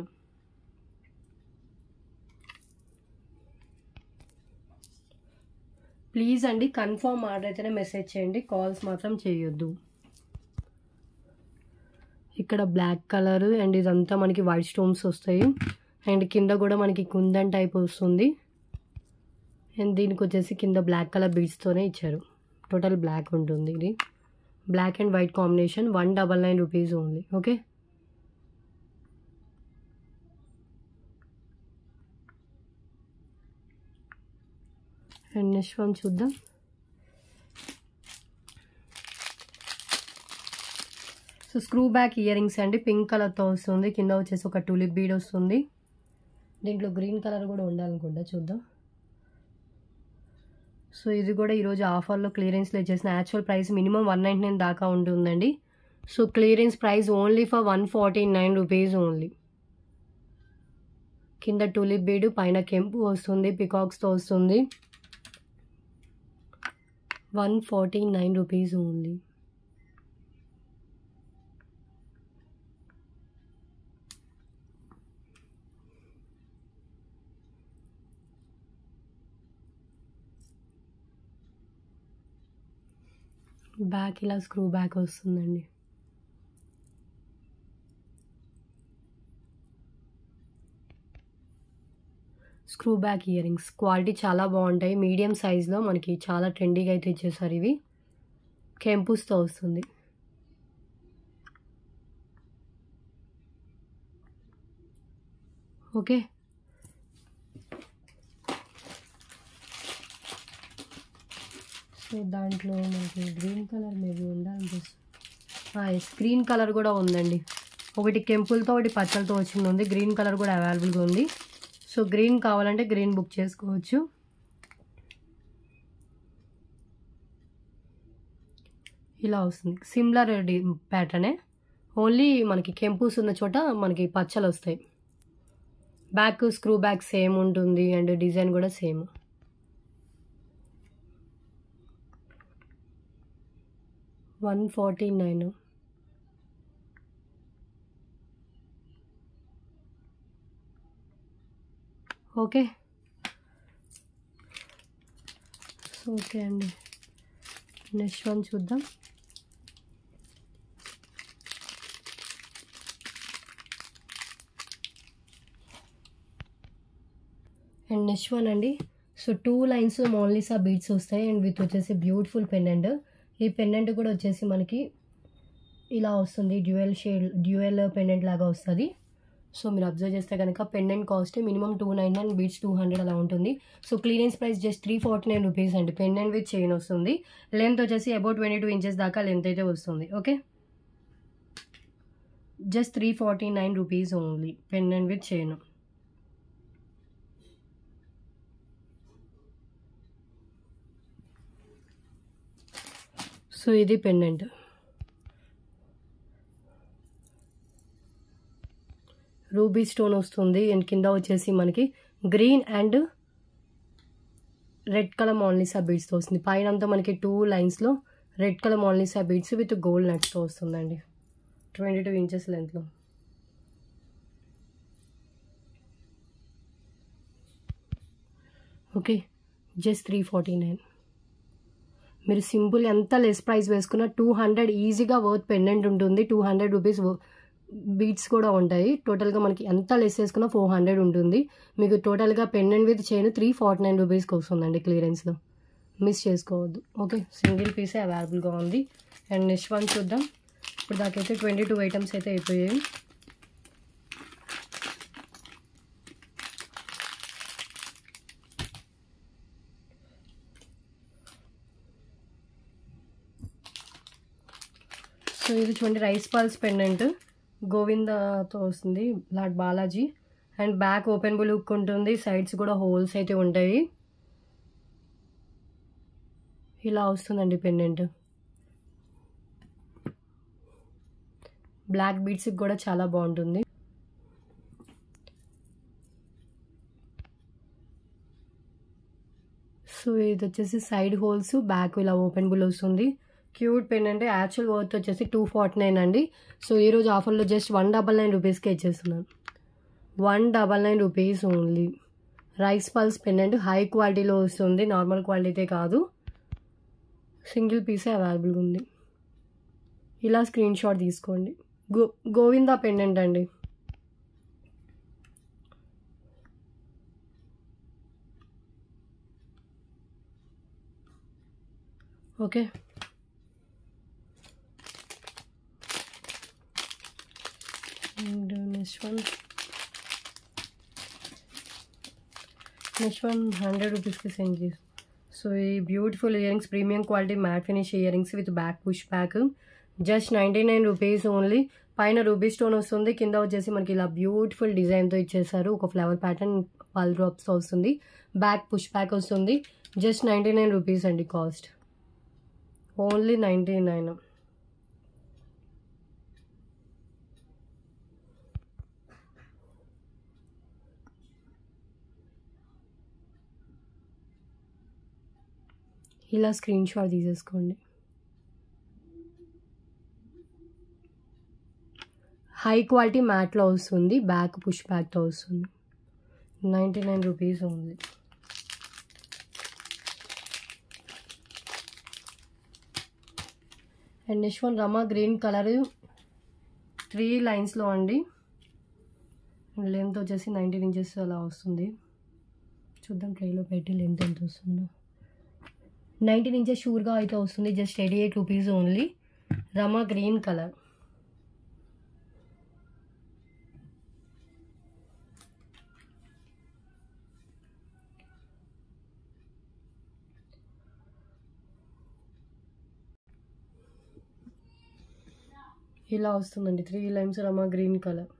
ప్లీజ్ అండి, కన్ఫర్మ్ ఆర్డర్ అయితేనే మెసేజ్ చేయండి, కాల్స్ మాత్రం చేయొద్దు. ఇక్కడ బ్లాక్ కలర్ అండ్ ఇదంతా మనకి వైట్ స్టోన్స్ వస్తాయి. అండ్ కింద కూడా మనకి కుందన్ టైప్ వస్తుంది. అండ్ దీనికి వచ్చేసి కింద బ్లాక్ కలర్ బీడ్స్తోనే ఇచ్చారు. టోటల్ బ్లాక్ ఉంటుంది. ఇది black and white combination, 199 rupees only. Okay, and next one చూద్దాం. So screw back ear rings అండి, పింక్ కలర్తో వస్తుంది. కింద వచ్చేసి ఒక టూలిప్ బీడ్ వస్తుంది. దీంట్లో గ్రీన్ కలర్ కూడా ఉండాలనుకుంటా, చూద్దాం. సో ఇది కూడా ఈరోజు ఆఫర్లో క్లియరెన్స్లో ఇచ్చేసిన యాక్చువల్ ప్రైస్ మినిమం 199 దాకా ఉంటుందండి. So clearance price only for 149 rupees only. కింద టూలిప్ బీడ్, పైన కెంపు వస్తుంది, పికాక్స్తో వస్తుంది. 149 రూపీస్ ఓన్లీ. బ్యాక్ ఇలా స్క్రూ బ్యాక్ వస్తుందండి. Screw back ear rings quality చాలా బాగుంటాయి. మీడియం సైజ్లో మనకి చాలా ట్రెండీగా అయితే ఇచ్చేసారు. ఇవి కెంపుస్తో వస్తుంది. ఓకే, సో దాంట్లో మనకి గ్రీన్ కలర్ మేబీ ఉండాలనిపిస్తుంది. గ్రీన్ కలర్ కూడా ఉందండి. ఒకటి కెంపులతో ఒకటి పచ్చలతో వచ్చింది ఉంది. గ్రీన్ కలర్ కూడా అవైలబుల్గా ఉంది. సో గ్రీన్ కావాలంటే గ్రీన్ బుక్ చేసుకోవచ్చు. ఇలా వస్తుంది, సిమిలర్ ప్యాటర్నే, ఓన్లీ మనకి కెంపుస్ ఉన్న చోట మనకి పచ్చలు వస్తాయి. బ్యాక్ స్క్రూ బ్యాక్ సేమ్ ఉంటుంది అండ్ డిజైన్ కూడా సేమ్. $149. ఓకే, ఓకే అండి, నెక్స్ట్ వన్ చూద్దాం. అండ్ నెక్స్ట్ వన్ అండి. సో 2 లైన్స్ మోనాలిసా బీడ్స్ వస్తాయి అండ్ విత్ వచ్చేసి బ్యూటిఫుల్ పెండెంట్. ఈ పెండెంట్ కూడా వచ్చేసి మనకి ఇలా వస్తుంది, డ్యూయల్ పెండెంట్ లాగా వస్తుంది. సో మీరు అబ్జర్వ్ చేస్తే కనుక పెండెంట్ కాస్ట్ మినిమం 299, బీడ్స్ 200 అలా ఉంటుంది. So clearance price just 349 rupees అండి. పెండెంట్ విత్ చైన్ వస్తుంది. లెంత్ వచ్చేసి అబౌట్ 22 ఇంచెస్ దాకా లెంత్ అయితే వస్తుంది. Okay, just 349 rupees only, pendant with chain. So ఇది పెండెంట్. రూబీ స్టోన్ వస్తుంది అండ్ కింద వచ్చేసి మనకి green and red colour Mona Lisa బీడ్స్తో వస్తుంది. పైన అంతా మనకి 2 లైన్స్లో red colour Mona Lisa beads with gold నట్స్తో వస్తుందండి. 22 ఇంచెస్ లెంత్లో. Okay, just 349. మీరు సింపుల్ ఎంత లెస్ ప్రైస్ వేసుకున్నా 200 ఈజీగా వర్త్ పెండెంట్ ఉంటుంది. 200 రూపీస్ బీడ్స్ కూడా ఉంటాయి. టోటల్గా మనకి ఎంత లెస్ వేసుకున్నా 400 ఉంటుంది. మీకు టోటల్గా పెండెంట్ విత్ చైన్ 349 రూపీస్కి వస్తుందండి క్లియరెన్స్లో. మిస్ చేసుకోవద్దు. ఓకే, సింగిల్ పీసే అవైలబుల్గా ఉంది. అండ్ నెక్స్ట్ వన్ చూద్దాం. ఇప్పుడు దాకైతే 22 ఐటమ్స్ అయితే అయిపోయాయి. సో ఇది చూడండి రైస్ పల్స్ పెండెంట్ గోవిందతో వస్తుంది, lord Balaji. And back open bull hook ఉంటుంది, సైడ్స్ కూడా హోల్స్ అయితే ఉంటాయి. ఇలా వస్తుందండి పెండెంట్. బ్లాక్ బీడ్స్కి కూడా చాలా బాగుంటుంది. సో ఇది వచ్చేసి సైడ్ హోల్స్, బ్యాక్ ఇలా ఓపెన్ బుల్ వస్తుంది. Cute pendant. యాక్చువల్ వర్త్ వచ్చేసి 249 అండి. సో ఈరోజు ఆఫర్లో జస్ట్ 199 రూపీస్కే ఇచ్చేస్తున్నాను. 199 rupees only. Rice pearls pendant high క్వాలిటీలో వస్తుంది, నార్మల్ క్వాలిటీ కాదు. సింగిల్ పీసే అవైలబుల్గా ఉంది. ఇలా స్క్రీన్ షాట్ తీసుకోండి. గోవిందా పెండెంట్ అండి. ఓకే, and next one 100 రూపీస్కి సెండ్ చేసి. సో ఈ beautiful ear rings, premium quality matte finish earrings with back push back, just 99 rupees only. పైన రూబీ స్టోన్ వస్తుంది, కింద వచ్చేసి మనకి ఇలా బ్యూటిఫుల్ డిజైన్తో ఇచ్చేసారు. ఒక ఫ్లవర్ ప్యాటర్న్ పల్ డ్రాప్స్తో వస్తుంది, బ్యాక్ పుష్ బ్యాక్ వస్తుంది. జస్ట్ 99 రూపీస్ అండి కాస్ట్, ఓన్లీ 99. ఇలా స్క్రీన్ షాట్ తీసేసుకోండి. హై క్వాలిటీ మ్యాట్లో వస్తుంది, బ్యాక్ పుష్ బ్యాక్తో వస్తుంది. 99 rupees only. And next one Rama green colour 3 లైన్స్లో అండి. లెంత్ వచ్చేసి 19 ఇంచెస్ అలా వస్తుంది. చూద్దాం ట్రైలో పెట్టి లెంత్ ఎంత వస్తుందో. 19 ఇంచెస్ షూర్గా అయితే వస్తుంది. Just 88 rupees only. Rama green colour. ఇలా వస్తుందండి 3 lines Rama green colour.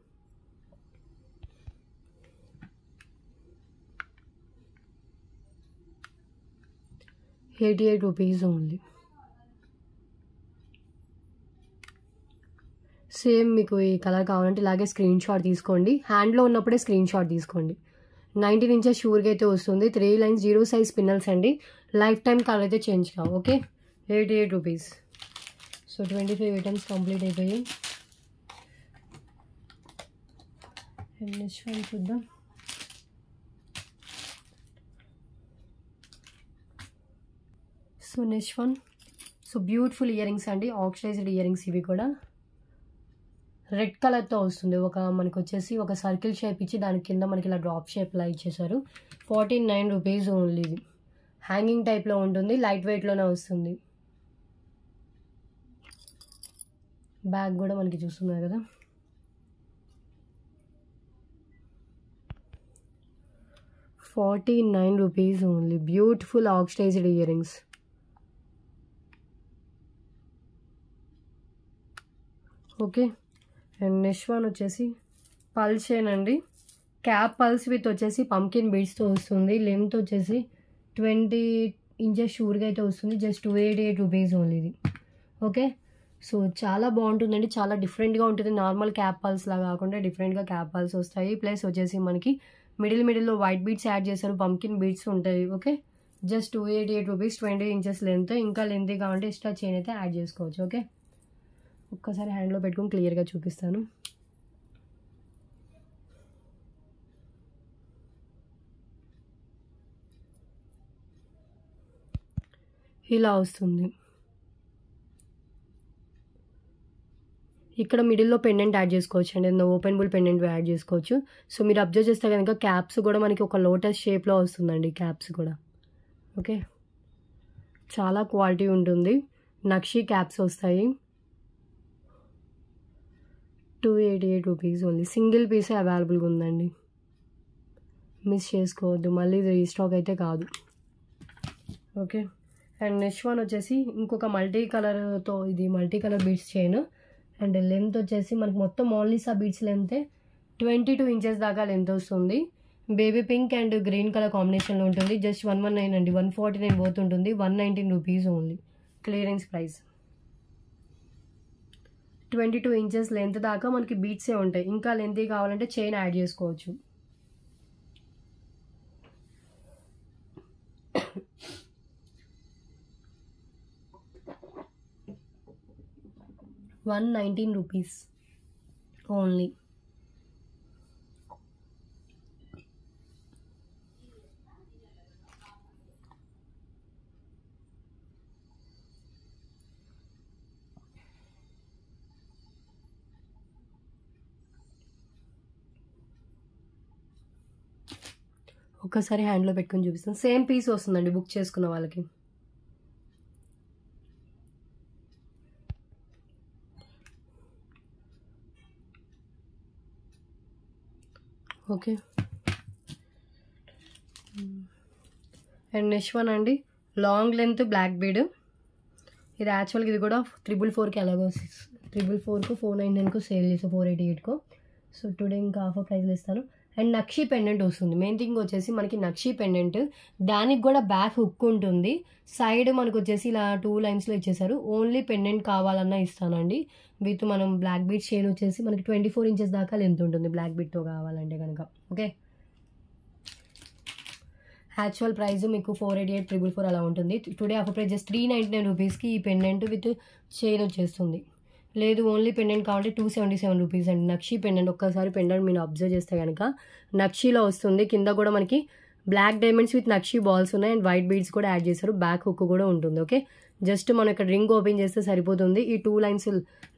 ₹88 only. Same మీకు ఈ కలర్ కావాలంటే ఇలాగే స్క్రీన్ షాట్ తీసుకోండి. హ్యాండ్లో ఉన్నప్పుడే స్క్రీన్ షాట్ తీసుకోండి. 19 ఇంచెస్ షూర్గా అయితే వస్తుంది. 3 లైన్స్ 0 సైజ్ పిన్నల్స్ అండి. లైఫ్ టైం కలర్ అయితే చేంజ్ కావు. ఓకే, ₹88. సో 25 ఐటమ్స్ కంప్లీట్ అయిపోయాయి. నెక్స్ట్ వన్ చూద్దాం. So next one, so beautiful ear rings అండి, ఆక్సిడైజ్డ్ ఇయర్ రింగ్స్. ఇవి కూడా రెడ్ కలర్తో వస్తుంది. మనకు వచ్చేసి ఒక సర్కిల్ షేప్ ఇచ్చి దాని కింద మనకి ఇలా డ్రాప్ షేప్లా ఇచ్చేసారు. 49 రూపీస్ ఓన్లీ. ఇది హ్యాంగింగ్ టైప్లో ఉంటుంది, లైట్ వెయిట్లోనే వస్తుంది. బ్యాగ్ కూడా మనకి చూస్తున్నారు కదా. ₹49 only. Beautiful oxidised ear rings. Okay, and next one వచ్చేసి పల్స్ చైన్ అండి. క్యాప్ పల్స్ విత్ వచ్చేసి పంకిన్ బీడ్స్తో వస్తుంది. లెంత్ వచ్చేసి 20 ఇంచెస్ షూర్గా అయితే వస్తుంది. జస్ట్ ₹288 ఓన్లీ ఇది. ఓకే, సో చాలా బాగుంటుందండి, చాలా డిఫరెంట్గా ఉంటుంది. నార్మల్ క్యాప్ పల్స్ లాగా కాకుండా డిఫరెంట్గా క్యాప్ పల్స్ వస్తాయి. ప్లస్ వచ్చేసి మనకి మిడిల్లో వైట్ బీడ్స్ యాడ్ చేస్తారు, పంకిన్ బీడ్స్ ఉంటాయి. Okay, just ₹288. 20 inches length. ఇంకా లెంత్ కావాలంటే ఎక్స్ట్రా చైన్ అయితే యాడ్ చేసుకోవచ్చు. ఓకే, ఒక్కసారి హ్యాండ్లో పెట్టుకుని క్లియర్గా చూపిస్తాను. ఇలా వస్తుంది. ఇక్కడ మిడిల్లో పెండెంట్ యాడ్ చేసుకోవచ్చు అండి, ఓపెన్ బుల్ పెండెంట్ యాడ్ చేసుకోవచ్చు. సో మీరు అబ్జర్వ్ చేస్తే కనుక క్యాప్స్ కూడా మనకి ఒక లోటస్ షేప్లో వస్తుందండి క్యాప్స్ కూడా. ఓకే, చాలా క్వాలిటీ ఉంటుంది. నక్షి క్యాప్స్ వస్తాయి. ₹288 ఓన్లీ. సింగిల్ పీసే అవైలబుల్గా ఉందండి, మిస్ చేసుకోవద్దు. మళ్ళీ ఇది రీస్టాక్ అయితే కాదు. ఓకే, అండ్ నెక్స్ట్ వన్ వచ్చేసి ఇంకొక మల్టీ కలర్తో, ఇది multi colour beads chain. And length వచ్చేసి మనకి మొత్తం మోనాలిసా బీడ్స్ లెంత్ 22 ఇంచెస్ దాకా లెంత్ వస్తుంది. Baby pink and green colour కాంబినేషన్లో ఉంటుంది. జస్ట్ 119 అండి, 149 వర్త్ ఉంటుంది. 119 rupees only, clearance price. 22 inches length దాకా మనకి బీట్సే ఉంటాయి. ఇంకా లెంత్ కావాలంటే చైన్ యాడ్ చేసుకోవచ్చు. ₹119 ఓన్లీ. ఒక్కసారి హ్యాండ్లో పెట్టుకొని చూపిస్తాను. సేమ్ పీస్ వస్తుందండి బుక్ చేసుకున్న వాళ్ళకి. ఓకే, అండ్ నెక్స్ట్ వన్ అండి, లాంగ్ లెంత్ బ్లాక్ బీడ్. ఇది యాక్చువల్గా ఇది కూడా 444కి ఎలాగో 444కు 499కు సేల్ చేసాను, 488కు. సో టుడే ఇంకా ఆఫర్ ప్రైస్లో ఇస్తాను. అండ్ నక్షి పెండెంట్ వస్తుంది. మెయిన్ థింగ్ వచ్చేసి మనకి నక్షి పెండెంట్, దానికి కూడా బ్యాక్ హుక్ ఉంటుంది. సైడ్ మనకు వచ్చేసి ఇలా 2 లైన్స్లో ఇచ్చేసారు. ఓన్లీ పెండెంట్ కావాలన్నా ఇస్తానండి. విత్ మనం బ్లాక్ బీట్ చైన్ వచ్చేసి మనకి 24 ఇంచెస్ దాకా లెంత్ ఉంటుంది బ్లాక్ బీట్తో కావాలంటే కనుక. ఓకే, యాక్చువల్ ప్రైస్ మీకు 488, 444 అలా ఉంటుంది. టుడే ఆఫర్ ప్రైస్ జస్ట్ 399 రూపీస్కి ఈ పెండెంట్ విత్ చైన్ వచ్చేస్తుంది. లేదు ఓన్లీ పెండెంట్ కావాలంటే 277 రూపీస్ అండి. నక్షి పెండెంట్, ఒక్కసారి పెండెంట్ మీరు అబ్జర్వ్ చేస్తే కనుక నక్షిలో వస్తుంది. కింద కూడా మనకి black diamonds with nakshi balls ఉన్నాయి అండ్ వైట్ బీడ్స్ కూడా యాడ్ చేశారు. బ్యాక్ హుక్ కూడా ఉంటుంది. ఓకే, జస్ట్ మనం ఇక్కడ రింగ్ ఓపెన్ చేస్తే సరిపోతుంది. ఈ 2 lines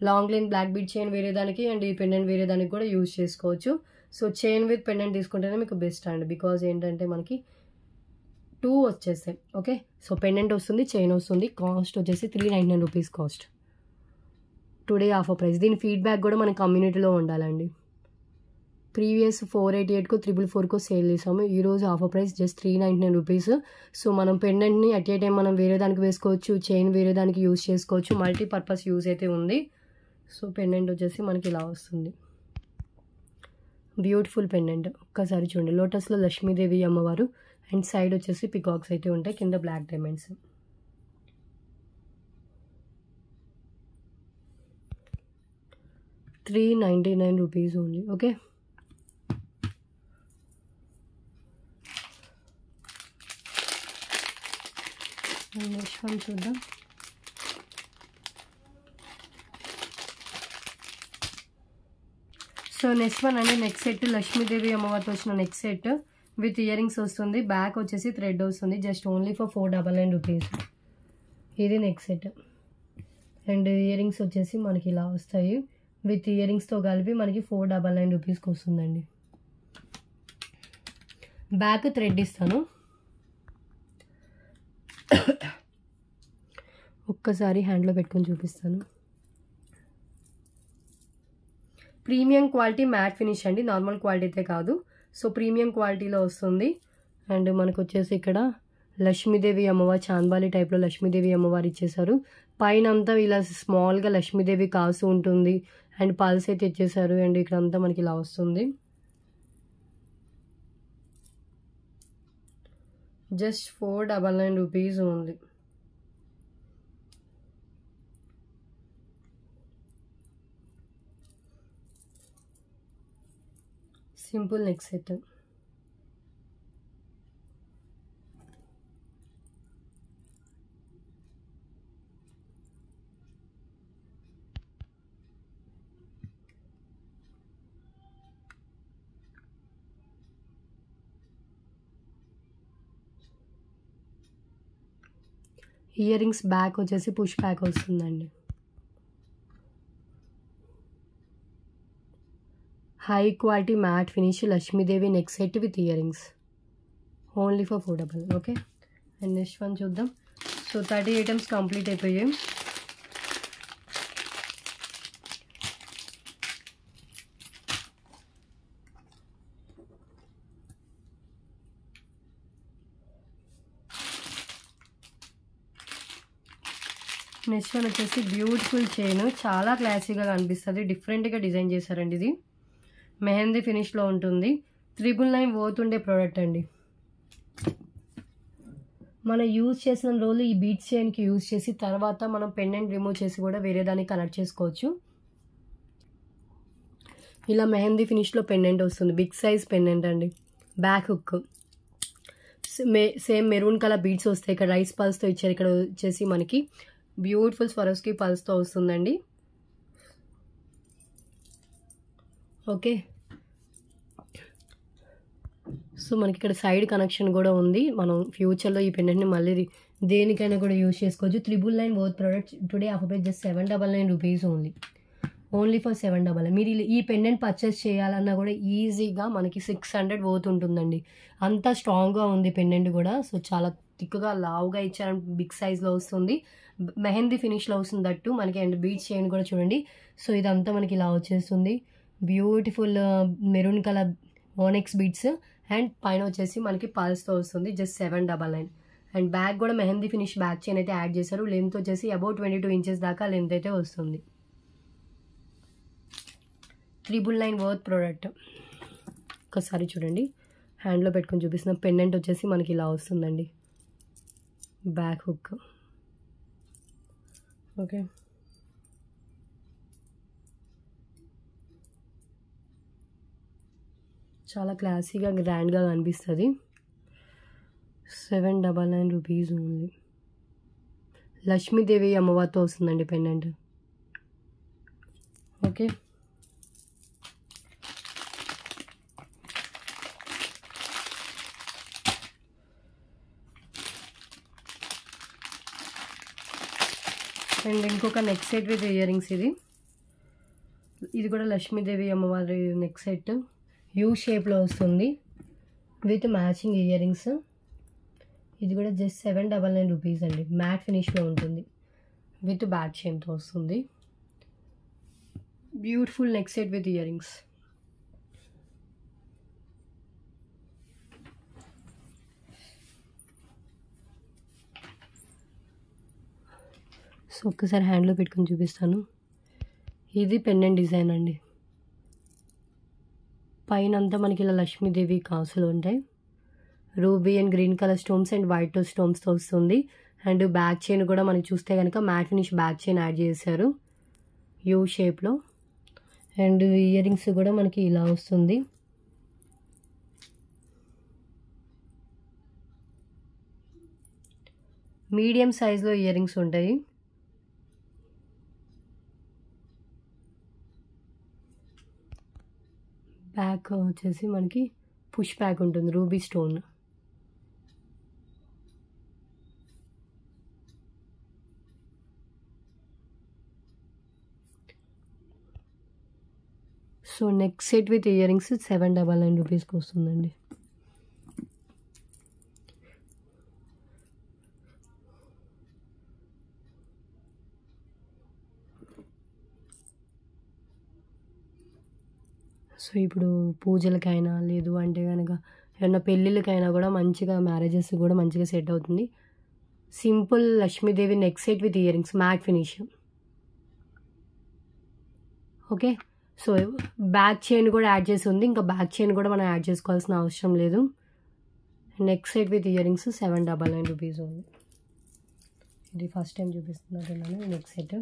long line black bead chain వేరే దానికి అండ్ ఈ పెండెంట్ వేరే దానికి కూడా యూజ్ చేసుకోవచ్చు. సో చైన్ విత్ పెండెంట్ తీసుకుంటేనే మీకు బెస్ట్ అండి. బికాజ్ ఏంటంటే మనకి 2 వచ్చేస్తాయి. ఓకే, సో పెండెంట్ వస్తుంది, చైన్ వస్తుంది. కాస్ట్ వచ్చేసి 399 rupees cost. Today offer price. దీని ఫీడ్బ్యాక్ కూడా మన కమ్యూనిటీలో ఉండాలండి. ప్రీవియస్ 488కు 444కు సేల్ చేసాము. ఈరోజు offer price just 399 rupees. So మనం పెండెంట్ని అట్ ఏ టైం మనం వేరే దానికి వేసుకోవచ్చు, చైన్ వేరే దానికి యూజ్ చేసుకోవచ్చు. మల్టీపర్పస్ యూజ్ అయితే ఉంది. సో పెండెంట్ వచ్చేసి మనకి ఇలా వస్తుంది. బ్యూటిఫుల్ పెండెంట్, ఒక్కసారి చూడండి. లోటస్లో లక్ష్మీదేవి అమ్మవారు అండ్ సైడ్ వచ్చేసి పికాక్స్ అయితే ఉంటాయి, కింద black diamonds. ₹399 only. Okay, next one చూద్దాం. సో నెక్స్ట్ వన్ అండి, నెక్ సెట్. లక్ష్మీదేవి అమ్మవారితో వచ్చిన neck set with ear rings వస్తుంది. బ్యాక్ వచ్చేసి థ్రెడ్ వస్తుంది. Just only for ₹499. ఇది neck set and ear rings వచ్చేసి మనకి ఇలా వస్తాయి. విత్ ఇయర్ రింగ్స్తో కలిపి మనకి ₹499 వస్తుందండి. బ్యాక్ థ్రెడ్ ఇస్తాను. ఒక్కసారి హ్యాండ్లో పెట్టుకొని చూపిస్తాను. ప్రీమియం క్వాలిటీ మ్యాట్ ఫినిష్ అండి, నార్మల్ క్వాలిటీ అయితే కాదు. సో ప్రీమియం క్వాలిటీలో వస్తుంది. అండ్ మనకు వచ్చేసి ఇక్కడ లక్ష్మీదేవి అమ్మవారు చాంద్బాలి టైప్లో లక్ష్మీదేవి అమ్మవారు ఇచ్చేసారు. పైన అంతా ఇలా స్మాల్గా లక్ష్మీదేవి కాసు ఉంటుంది అండ్ పల్స్ అయితే ఇచ్చేసారు. అండ్ ఇక్కడ అంతా మనకి ఇలా వస్తుంది. Just ₹499 only. Simple neck set. Ear rings back వచ్చేసి పుష్ బ్యాక్ వస్తుందండి. High quality matte finish Lakshmidevi neck set with ear rings only for $499. Okay, and next one చూద్దాం. సో 30 ఐటమ్స్ కంప్లీట్ అయిపోయాయి. నెక్స్ట్ వన్ వచ్చేసి బ్యూటిఫుల్ చైన్, చాలా క్లాసీగా కనిపిస్తుంది, డిఫరెంట్గా design చేశారండి. ఇది మెహందీ ఫినిష్లో ఉంటుంది. 999 పోతుండే ప్రోడక్ట్ అండి. మనం యూజ్ చేసిన రోజు ఈ బీట్స్ చైన్కి యూజ్ చేసి తర్వాత మనం పెండెంట్ రిమూవ్ చేసి కూడా వేరే దానికి కనెక్ట్ చేసుకోవచ్చు. ఇలా మెహందీ ఫినిష్లో పెండెంట్ వస్తుంది, బిగ్ సైజ్ పెండెంట్ అండి. Back hook same maroon colour beads వస్తాయి. ఇక్కడ రైస్ పల్స్తో ఇచ్చారు. ఇక్కడ వచ్చేసి మనకి బ్యూటిఫుల్ స్వరోస్కి పల్స్తో వస్తుందండి. ఓకే, సో మనకి ఇక్కడ సైడ్ కనెక్షన్ కూడా ఉంది. మనం ఫ్యూచర్లో ఈ పెండెంట్ని మళ్ళీ దేనికైనా కూడా యూజ్ చేసుకోవచ్చు. 999 both products. Today offer price just 799 rupees only for 799. మీరు ఈ పెండెంట్ పర్చేస్ చేయాలన్నా కూడా ఈజీగా మనకి 600 పోతుంటుందండి. అంత స్ట్రాంగ్గా ఉంది పెండెంట్ కూడా. సో చాలా థిక్గా లావుగా ఇచ్చారని బిగ్ సైజ్లో వస్తుంది. మెహందీ ఫినిష్లో వస్తుంది దట్టు మనకి. అండ్ బీట్స్ చైన్ కూడా చూడండి. సో ఇదంతా మనకి ఇలా వచ్చేస్తుంది. Beautiful maroon colour onyx beads and పైన వచ్చేసి మనకి పల్స్తో వస్తుంది. జస్ట్ 799. అండ్ బ్యాక్ కూడా మెహందీ ఫినిష్ బ్యాక్ చైన్ అయితే యాడ్ చేశారు. లెంత్ వచ్చేసి అబౌట్ 22 ఇంచెస్ దాకా లెంత్ అయితే వస్తుంది. 999 వర్త్ ప్రోడక్ట్. ఒకసారి చూడండి, హ్యాండ్లో పెట్టుకొని చూపిస్తున్న పెండెంట్ వచ్చేసి మనకి ఇలా వస్తుందండి. Back hook. ఓకే, చాలా క్లాసీగా గ్రాండ్గా కనిపిస్తుంది. 799 రూపీస్ ఓన్లీ. లక్ష్మీదేవి అమ్మవారితో వస్తుందండి పెండెంట్. ఓకే, అండ్ ఇంకొక neck set with ear rings. ఇది కూడా లక్ష్మీదేవి అమ్మవారి నెక్ సెట్. యూ షేప్లో వస్తుంది విత్ మ్యాచింగ్ ఇయర్ రింగ్స్. ఇది కూడా జస్ట్ 799 రూపీస్ అండి. మ్యాట్ ఫినిష్లో ఉంటుంది విత్ బ్యాక్ చైన్తో వస్తుంది. Beautiful neck set with ear rings. So ఒక్కసారి హ్యాండ్లో పెట్టుకొని చూపిస్తాను. ఇది పెండెంట్ డిజైన్ అండి. పైన అంతా మనకి ఇలా లక్ష్మీదేవి కాసులు ఉంటాయి. Ruby and green colour stones and white స్టోన్స్తో వస్తుంది. అండ్ బ్యాక్ చైన్ కూడా మనకి చూస్తే కనుక matte finish back chain add చేశారు యూ షేప్లో. అండ్ ఇయర్ రింగ్స్ కూడా మనకి ఇలా వస్తుంది. మీడియం సైజ్లో ఇయర్ రింగ్స్ ఉంటాయి. బ్యాక్ వచ్చేసి మనకి పుష్ బ్యాక్ ఉంటుంది, ruby stone. So neck set with ear rings 799 రూపీస్కి వస్తుందండి. సో ఇప్పుడు పూజలకైనా లేదు అంటే కనుక ఏమన్నా పెళ్ళిళ్ళకైనా కూడా మంచిగా, మ్యారేజెస్ కూడా మంచిగా సెట్ అవుతుంది. Simple Lakshmidevi neck set with ear rings, mat finish. Okay, so back chain కూడా యాడ్ చేసి ఉంది. ఇంకా బ్యాక్ చైన్ కూడా మనం యాడ్ చేసుకోవాల్సిన అవసరం లేదు. Neck set with ear rings 799 rupees ఉంది. ఇది ఫస్ట్ టైం చూపిస్తున్నాను నెక్ సెట్.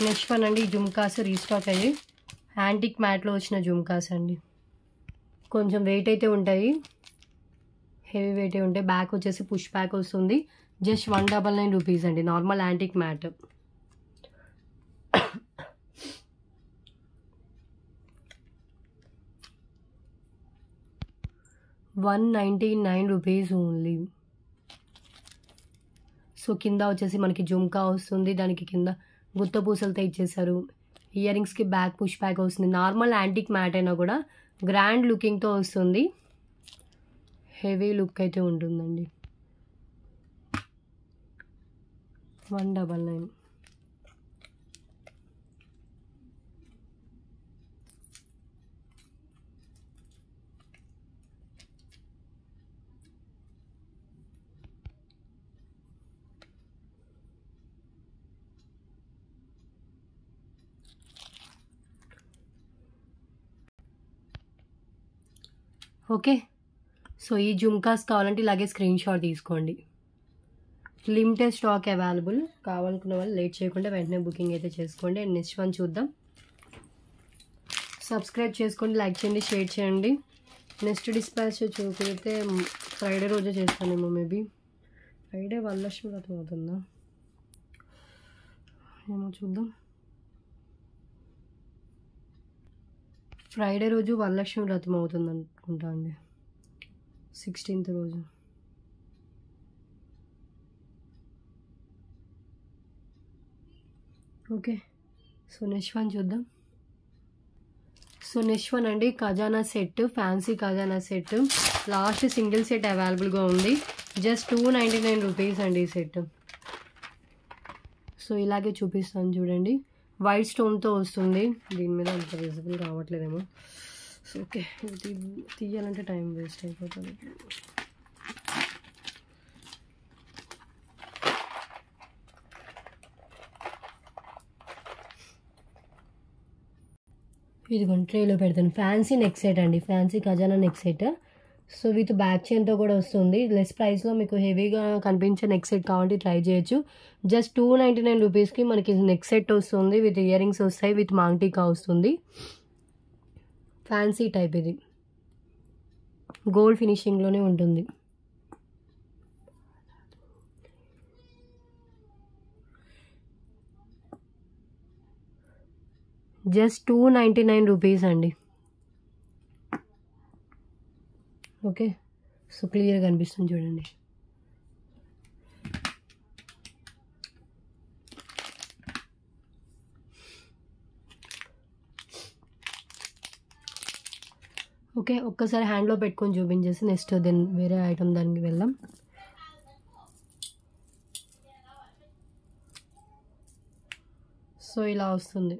నెక్స్ట్ వన్ అండి, జుమ్కాస్ రీస్టాక్ అయ్యి యాంటిక్ మ్యాట్లో వచ్చిన జుమ్కాస్ అండి. కొంచెం వెయిట్ అయితే ఉంటాయి, హెవీ వెయిట్ ఉంటాయి. బ్యాక్ వచ్చేసి పుష్ బ్యాక్ వస్తుంది. జస్ట్ 199 రూపీస్ అండి. Normal antique mat. ₹199 only. So కింద వచ్చేసి మనకి జుమ్కా వస్తుంది, దానికి కింద గుత్త పూసలతో ఇచ్చేసారు. ఇయర్ రింగ్స్కి బ్యాక్ పుష్ బ్యాక్ వస్తుంది. నార్మల్ యాంటిక్ మ్యాట్ అయినా కూడా గ్రాండ్ లుకింగ్తో వస్తుంది. హెవీ లుక్ అయితే ఉంటుందండి. 199. ఓకే. సో ఈ జుమ్కాస్ కావాలంటే ఇలాగే స్క్రీన్ షాట్ తీసుకోండి. Limited stock available. కావాలనుకున్న వాళ్ళు లేట్ చేయకుండా వెంటనే బుకింగ్ అయితే చేసుకోండి. అండ్ నెక్స్ట్ వన్ చూద్దాం. సబ్స్క్రైబ్ చేసుకోండి, లైక్ చేయండి, షేర్ చేయండి. నెక్స్ట్ డిస్పాచ్ చూపితే ఫ్రైడే రోజే చేస్తానేమో, మేబీ ఫ్రైడే వరలక్ష్మి వ్రతం అవుతుందా ఏమో చూద్దాం. ఫ్రైడే రోజు వరలక్ష్మి వ్రతం అవుతుంది అనుకుంటా అండి, 16th రోజు. ఓకే. సో నెక్స్ట్ వన్ చూద్దాం. సో నెక్స్ట్ వన్ అండి, ఖజానా సెట్, ఫ్యాన్సీ ఖజానా సెట్. లాస్ట్ సింగిల్ సెట్ అవైలబుల్గా ఉంది. జస్ట్ 299 రూపీస్ అండి ఈ సెట్. సో ఇలాగే చూపిస్తాను చూడండి. వైట్ స్టోన్తో వస్తుంది. దీని మీద అంత విజిబుల్ రావట్లేదేమో. సో ఓకే, ఇది తీయాలంటే టైం వేస్ట్ అయిపోతుంది. ఇది ట్రేలో పెడతాను. ఫ్యాన్సీ నెక్ సెట్ అండి, ఫ్యాన్సీ ఖజానా neck set. So with back చైన్తో కూడా వస్తుంది. లెస్ ప్రైస్లో మీకు హెవీగా కనిపించే నెక్ సెట్ కావాలంటే ట్రై చేయొచ్చు. జస్ట్ 299 రూపీస్కి మనకి నెక్ సెట్ వస్తుంది. విత్ ఇయర్ రింగ్స్ వస్తాయి, విత్ మాంగ్టీకా వస్తుంది. ఫ్యాన్సీ టైప్, ఇది గోల్డ్ ఫినిషింగ్లోనే ఉంటుంది. జస్ట్ 299 రూపీస్ అండి. ఓకే. సో క్లియర్గా కనిపిస్తుంది చూడండి. ఓకే, ఒక్కసారి హ్యాండ్లో పెట్టుకొని చూపించేసి నెక్స్ట్ దెన్ వేరే ఐటమ్ దానికి వెళ్దాం. సో ఇలా వస్తుంది,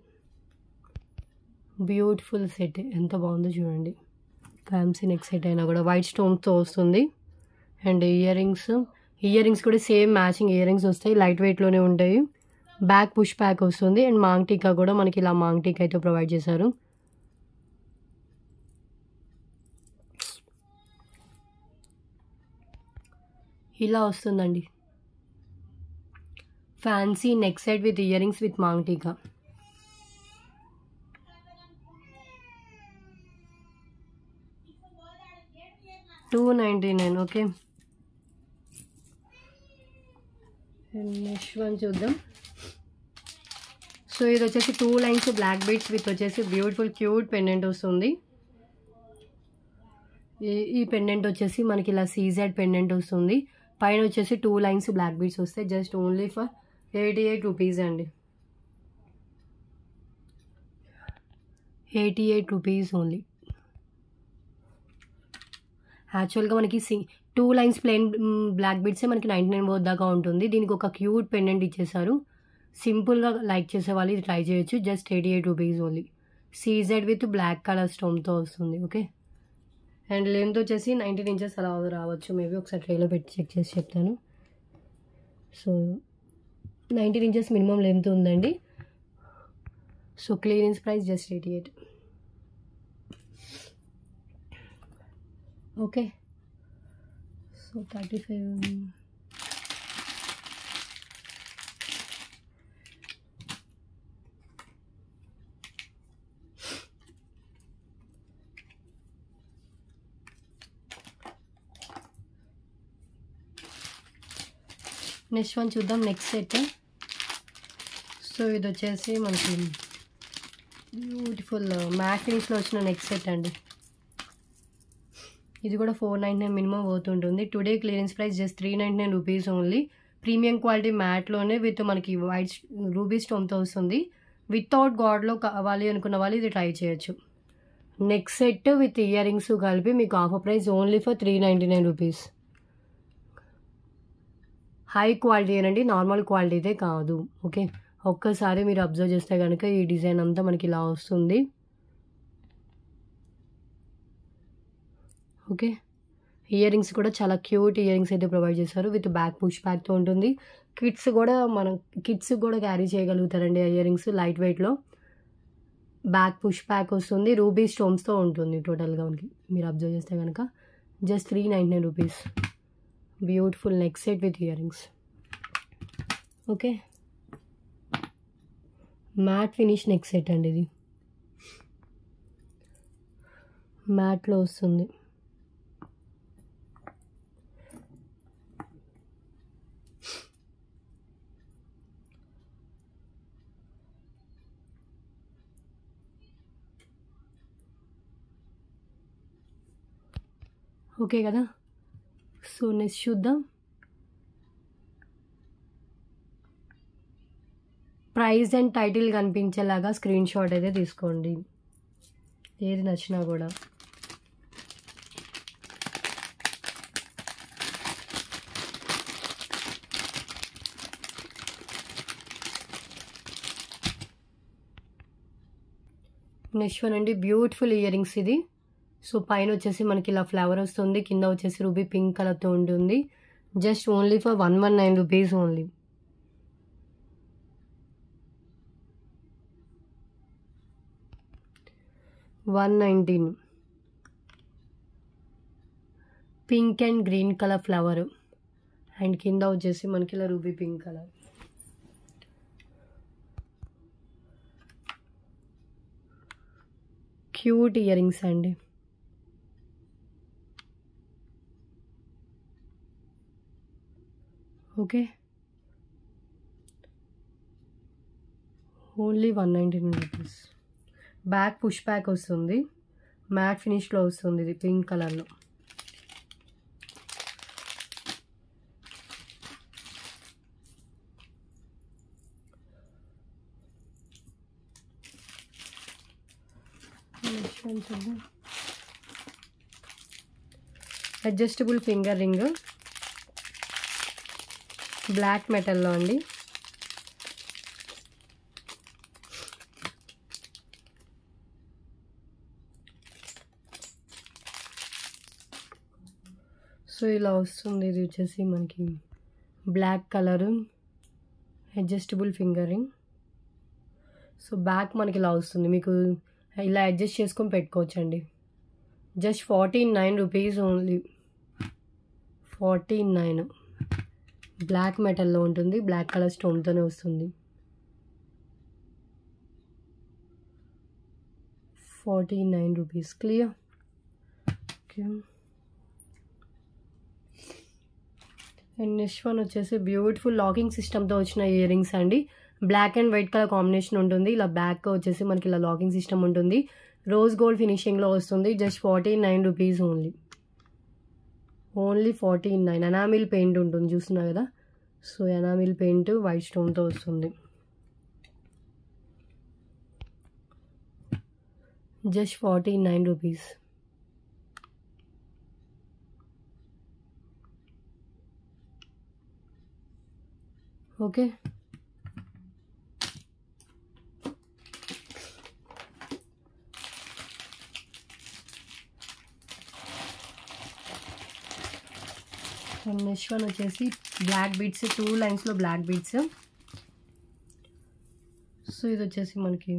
బ్యూటిఫుల్ సెట్. ఎంత బాగుందో చూడండి. ఫ్యాన్సీ నెక్ సెట్ అయినా కూడా వైట్ స్టోన్తో వస్తుంది. అండ్ ఇయర్ రింగ్స్ కూడా సేమ్ మ్యాచింగ్ ఇయర్ రింగ్స్ వస్తాయి. లైట్ వెయిట్లోనే ఉంటాయి. బ్యాక్ పుష్ బ్యాక్ వస్తుంది. అండ్ మాంగ్టీకా కూడా మనకి ఇలా మాంగ్టీకా అయితే ప్రొవైడ్ చేశారు. ఇలా వస్తుందండి fancy neck set with ear rings with maang tikka. $299. Okay. Next one చూద్దాం. సో ఇది వచ్చేసి 2 లైన్స్ బ్లాక్ బీడ్స్ విత్ వచ్చేసి బ్యూటిఫుల్ క్యూట్ పెండెంట్ వస్తుంది. ఈ పెండెంట్ వచ్చేసి మనకి ఇలా సీజెడ్ పెండెంట్ వస్తుంది. పైన వచ్చేసి 2 లైన్స్ బ్లాక్ బీడ్స్ వస్తాయి. జస్ట్ ఓన్లీ ఫర్ 88 రూపీస్ అండి. 88 రూపీస్ ఓన్లీ. యాక్చువల్గా మనకి 2 లైన్స్ ప్లెయిన్ బ్లాక్ బీడ్సే మనకి 99 దాకా ఉంటుంది. దీనికి ఒక క్యూట్ పెండెంట్ ఇచ్చేసారు. సింపుల్గా లైక్ చేసే వాళ్ళు ఇది ట్రై చేయొచ్చు. Just 88 rupees only. CZ with black colour స్టోన్తో వస్తుంది. ఓకే. అండ్ లెంత్ వచ్చేసి 19 ఇంచెస్ అలా రావచ్చు. మేబీ ఒకసారి ట్రైలో పెట్టి చెక్ చేసి చెప్తాను. సో 19 ఇంచెస్ మినిమం లెంత్ ఉందండి. So clearance price just 88. Okay. So 35. Next one చూద్దాం. Next set. సో ఇది వచ్చేసి మనకి బ్యూటిఫుల్ మ్యాట్ ఫినిష్లో వచ్చిన నెక్ సెట్ అండి. ఇది కూడా 499 మినిమం అవుతుంటుంది. Today clearance price just 399 rupees only. Premium quality మ్యాట్లోనే విత్ మనకి వైట్ రూబీ స్టోన్తో వస్తుంది. వితౌట్ గాడ్లో కావాలి అనుకున్న వాళ్ళు ఇది ట్రై చేయొచ్చు. Neck set with year rings కలిపి మీకు offer price only for 399 rupees. High quality అనండి, నార్మల్ క్వాలిటీ అయితే కాదు. ఓకే. ఒక్కసారి మీరు అబ్జర్వ్ చేస్తే కనుక ఈ డిజైన్ అంతా మనకి ఇలా వస్తుంది. ఓకే. ఇయర్ రింగ్స్ కూడా చాలా క్యూట్ ఇయర్ రింగ్స్ అయితే ప్రొవైడ్ చేశారు. విత్ బ్యాక్ పుష్ బ్యాక్తో ఉంటుంది. కిడ్స్ కూడా క్యారీ చేయగలుగుతారండి ఇయర్ రింగ్స్ లైట్ వెయిట్లో. బ్యాక్ పుష్ బ్యాక్ వస్తుంది, రూబీ స్టోన్స్తో ఉంటుంది టోటల్గా మనకి. మీరు అబ్జర్వ్ చేస్తే కనుక just 399 rupees. Beautiful neck set with ear rings. Okay, matte finish neck set అండి. ఇది మ్యాట్లో వస్తుంది. ఓకే కదా. సో నెక్స్ట్ చూద్దాం. ప్రైస్ అండ్ టైటిల్ కనిపించేలాగా స్క్రీన్ షాట్ అయితే తీసుకోండి, ఏది నచ్చినా కూడా. నెక్స్ట్ వన్ అండి, బ్యూటిఫుల్ ఇయర్ రింగ్స్ ఇది. సో పైన వచ్చేసి మనకి ఇలా ఫ్లవర్ వస్తుంది, కింద వచ్చేసి రూబీ పింక్ కలర్తో ఉంటుంది. Just only for 119 rupees only. $119. Pink and green colour flower and కింద వచ్చేసి మనకి ఇలా ruby pink colour. Cute ear rings అండి. Okay, only 119 rupees. Back push back వస్తుంది, మ్యాట్ ఫినిష్లో వస్తుంది, ఇది పింక్ కలర్లో. అడ్జస్టబుల్ ఫింగర్ రింగ్, బ్లాక్ మెటల్లో అండి. సో ఇలా వస్తుంది. ఇది వచ్చేసి మనకి black colour adjustable finger ring. So back మనకి ఇలా వస్తుంది, మీకు ఇలా అడ్జస్ట్ చేసుకొని పెట్టుకోవచ్చండి. Just 49 rupees only. 49. బ్లాక్ మెటల్లో ఉంటుంది, బ్లాక్ కలర్ స్టోన్తోనే వస్తుంది. 49 rupees. Clear. Okay, and next one వచ్చేసి బ్యూటిఫుల్ లాకింగ్ సిస్టమ్తో వచ్చిన ఇయర్ రింగ్స్ అండి. Black and white colour combination ఉంటుంది. ఇలా బ్యాక్ వచ్చేసి మనకి ఇలా లాకింగ్ సిస్టమ్ ఉంటుంది, రోజ్ గోల్డ్ ఫినిషింగ్లో వస్తుంది. Just 49 rupees only. Only 49. Enamel paint ఉంటుంది, చూస్తున్నారు కదా. సో ఎనామిల్ పెయింట్ వైట్ స్టోన్తో వస్తుంది. Just 49 rupees. Okay, and next one వచ్చేసి బ్లాక్ బీడ్స్, 2 లైన్స్లో బ్లాక్ బీడ్స్. సో ఇది వచ్చేసి మనకి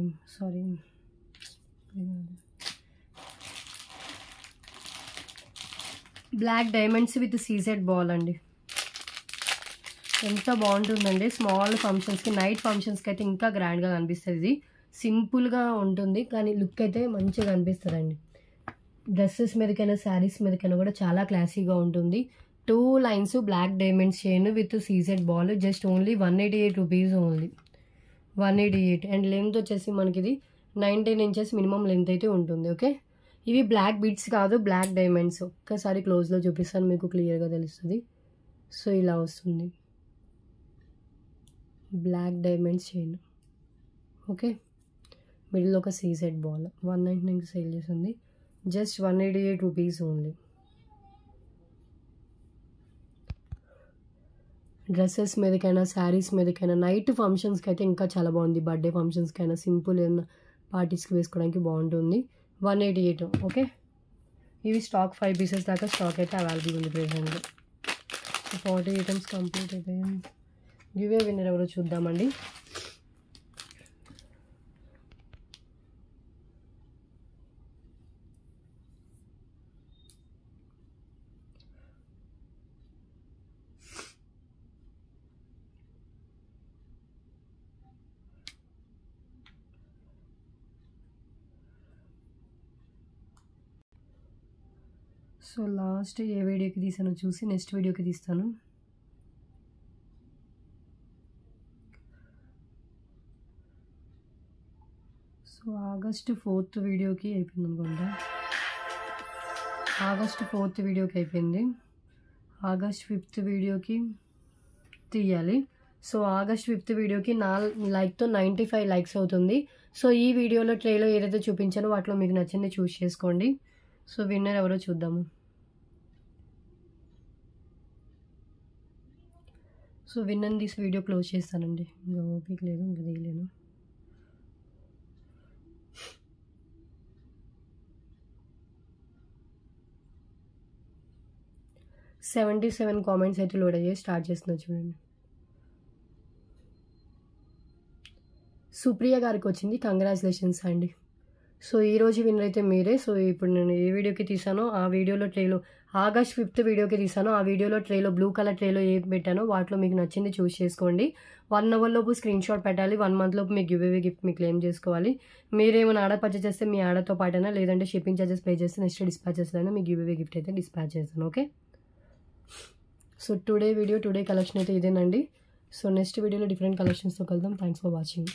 black diamonds with CZ ball అండి. ఎంత బాగుంటుందండి స్మాల్ ఫంక్షన్స్కి, నైట్ ఫంక్షన్స్కి అయితే ఇంకా గ్రాండ్గా కనిపిస్తుంది. ఇది సింపుల్గా ఉంటుంది కానీ లుక్ అయితే మంచిగా కనిపిస్తుందండి. డ్రెస్సెస్ మీదకైనా శారీస్ మీదకైనా కూడా చాలా క్లాసీగా ఉంటుంది. 2 lines black diamonds chain with CZ ball. Just only 188 rupees only. 188. And length వచ్చేసి మనకి ఇది 19 ఇంచెస్ మినిమం లెంత్ అయితే ఉంటుంది. ఓకే, ఇవి బ్లాక్ బీడ్స్ కాదు, బ్లాక్ డైమండ్స్. ఒక్కసారి క్లోజ్లో చూపిస్తాను, మీకు క్లియర్గా తెలుస్తుంది. సో ఇలా వస్తుంది black diamonds chain. Okay, middle ఒక సీజెడ్ బాల్. 199 సేల్ చేస్తుంది. Just 188 rupees only. డ్రెస్సెస్ మీదకైనా శారీస్ మీదకైనా నైట్ ఫంక్షన్స్కి అయితే ఇంకా చాలా బాగుంది. బర్త్డే ఫంక్షన్స్కి అయినా సింపుల్ ఏమైనా పార్టీస్కి వేసుకోవడానికి బాగుంటుంది. 188. ఓకే, ఇవి స్టాక్ 5 పీసెస్ దాకా స్టాక్ అయితే అవైలబుల్ ఉంది ప్రెజెంట్. 40 ఐటమ్స్ కంప్లీట్ అయితే గివే విన్నర్ ఎవరో చూద్దామండి. సో లాస్ట్ ఏ వీడియోకి తీసానో చూసి నెక్స్ట్ వీడియోకి తీస్తాను. సో ఆగస్ట్ 4th వీడియోకి అయిపోయింది అనుకుంటా. ఆగస్ట్ 4th వీడియోకి అయిపోయింది. ఆగస్ట్ 5th వీడియోకి తీయాలి. సో ఆగస్ట్ 5th వీడియోకి నా లైక్తో 95 లైక్స్ అవుతుంది. సో ఈ వీడియోలో ట్రేలో ఏదైతే చూపించానో వాటిలో మీకు నచ్చింది చూస్ చేసుకోండి. సో విన్నర్ ఎవరో చూద్దాము. సో విన్నర్ తీసి వీడియో క్లోజ్ చేస్తానండి. ఇంకా ఓపిక లేదు, ఇంకా తీయలేను. $77 కామెంట్స్ అయితే లోడ్ అయ్యాయి. స్టార్ట్ చేస్తున్నా చూడండి. సుప్రియ గారికి వచ్చింది, కంగ్రాచులేషన్స్ అండి. సో ఈరోజు విన్నర్ అయితే మీరే. సో ఇప్పుడు నేను ఏ వీడియోకి తీసానో ఆ వీడియోలో ట్రేలో ఆగస్ట్ 5th వీడియోకి తీసానో ఆ వీడియోలో ట్రేలో బ్లూ కలర్ ట్రేలో ఏం పెట్టానో వాటిలో మీకు నచ్చింది చూస్ చేసుకోండి. 1 అవర్ లోపు స్క్రీన్ షాట్ పెట్టాలి. 1 మంత్ లోపు మీకు గివ్ గిఫ్ట్ మీకు క్లెయిమ్ చేసుకోవాలి. మీరేమైనా ఆర్డర్ పర్చేస్ చేస్తే మీ ఆర్డర్తో పాటైనా, లేదంటే షిప్పింగ్ ఛార్జెస్ పే చేస్తే నెక్స్ట్ డిస్పాచ్ చేస్తాను. మీకు గివ్ గిఫ్ట్ అయితే డిస్పాచ్ చేస్తాను. ఓకే. సో టుడే కలెక్షన్ అయితే ఇదేనండి. సో నెక్స్ట్ వీడియోలో డిఫరెంట్ కలెక్షన్స్తో కలుద్దాం. Thanks for watching.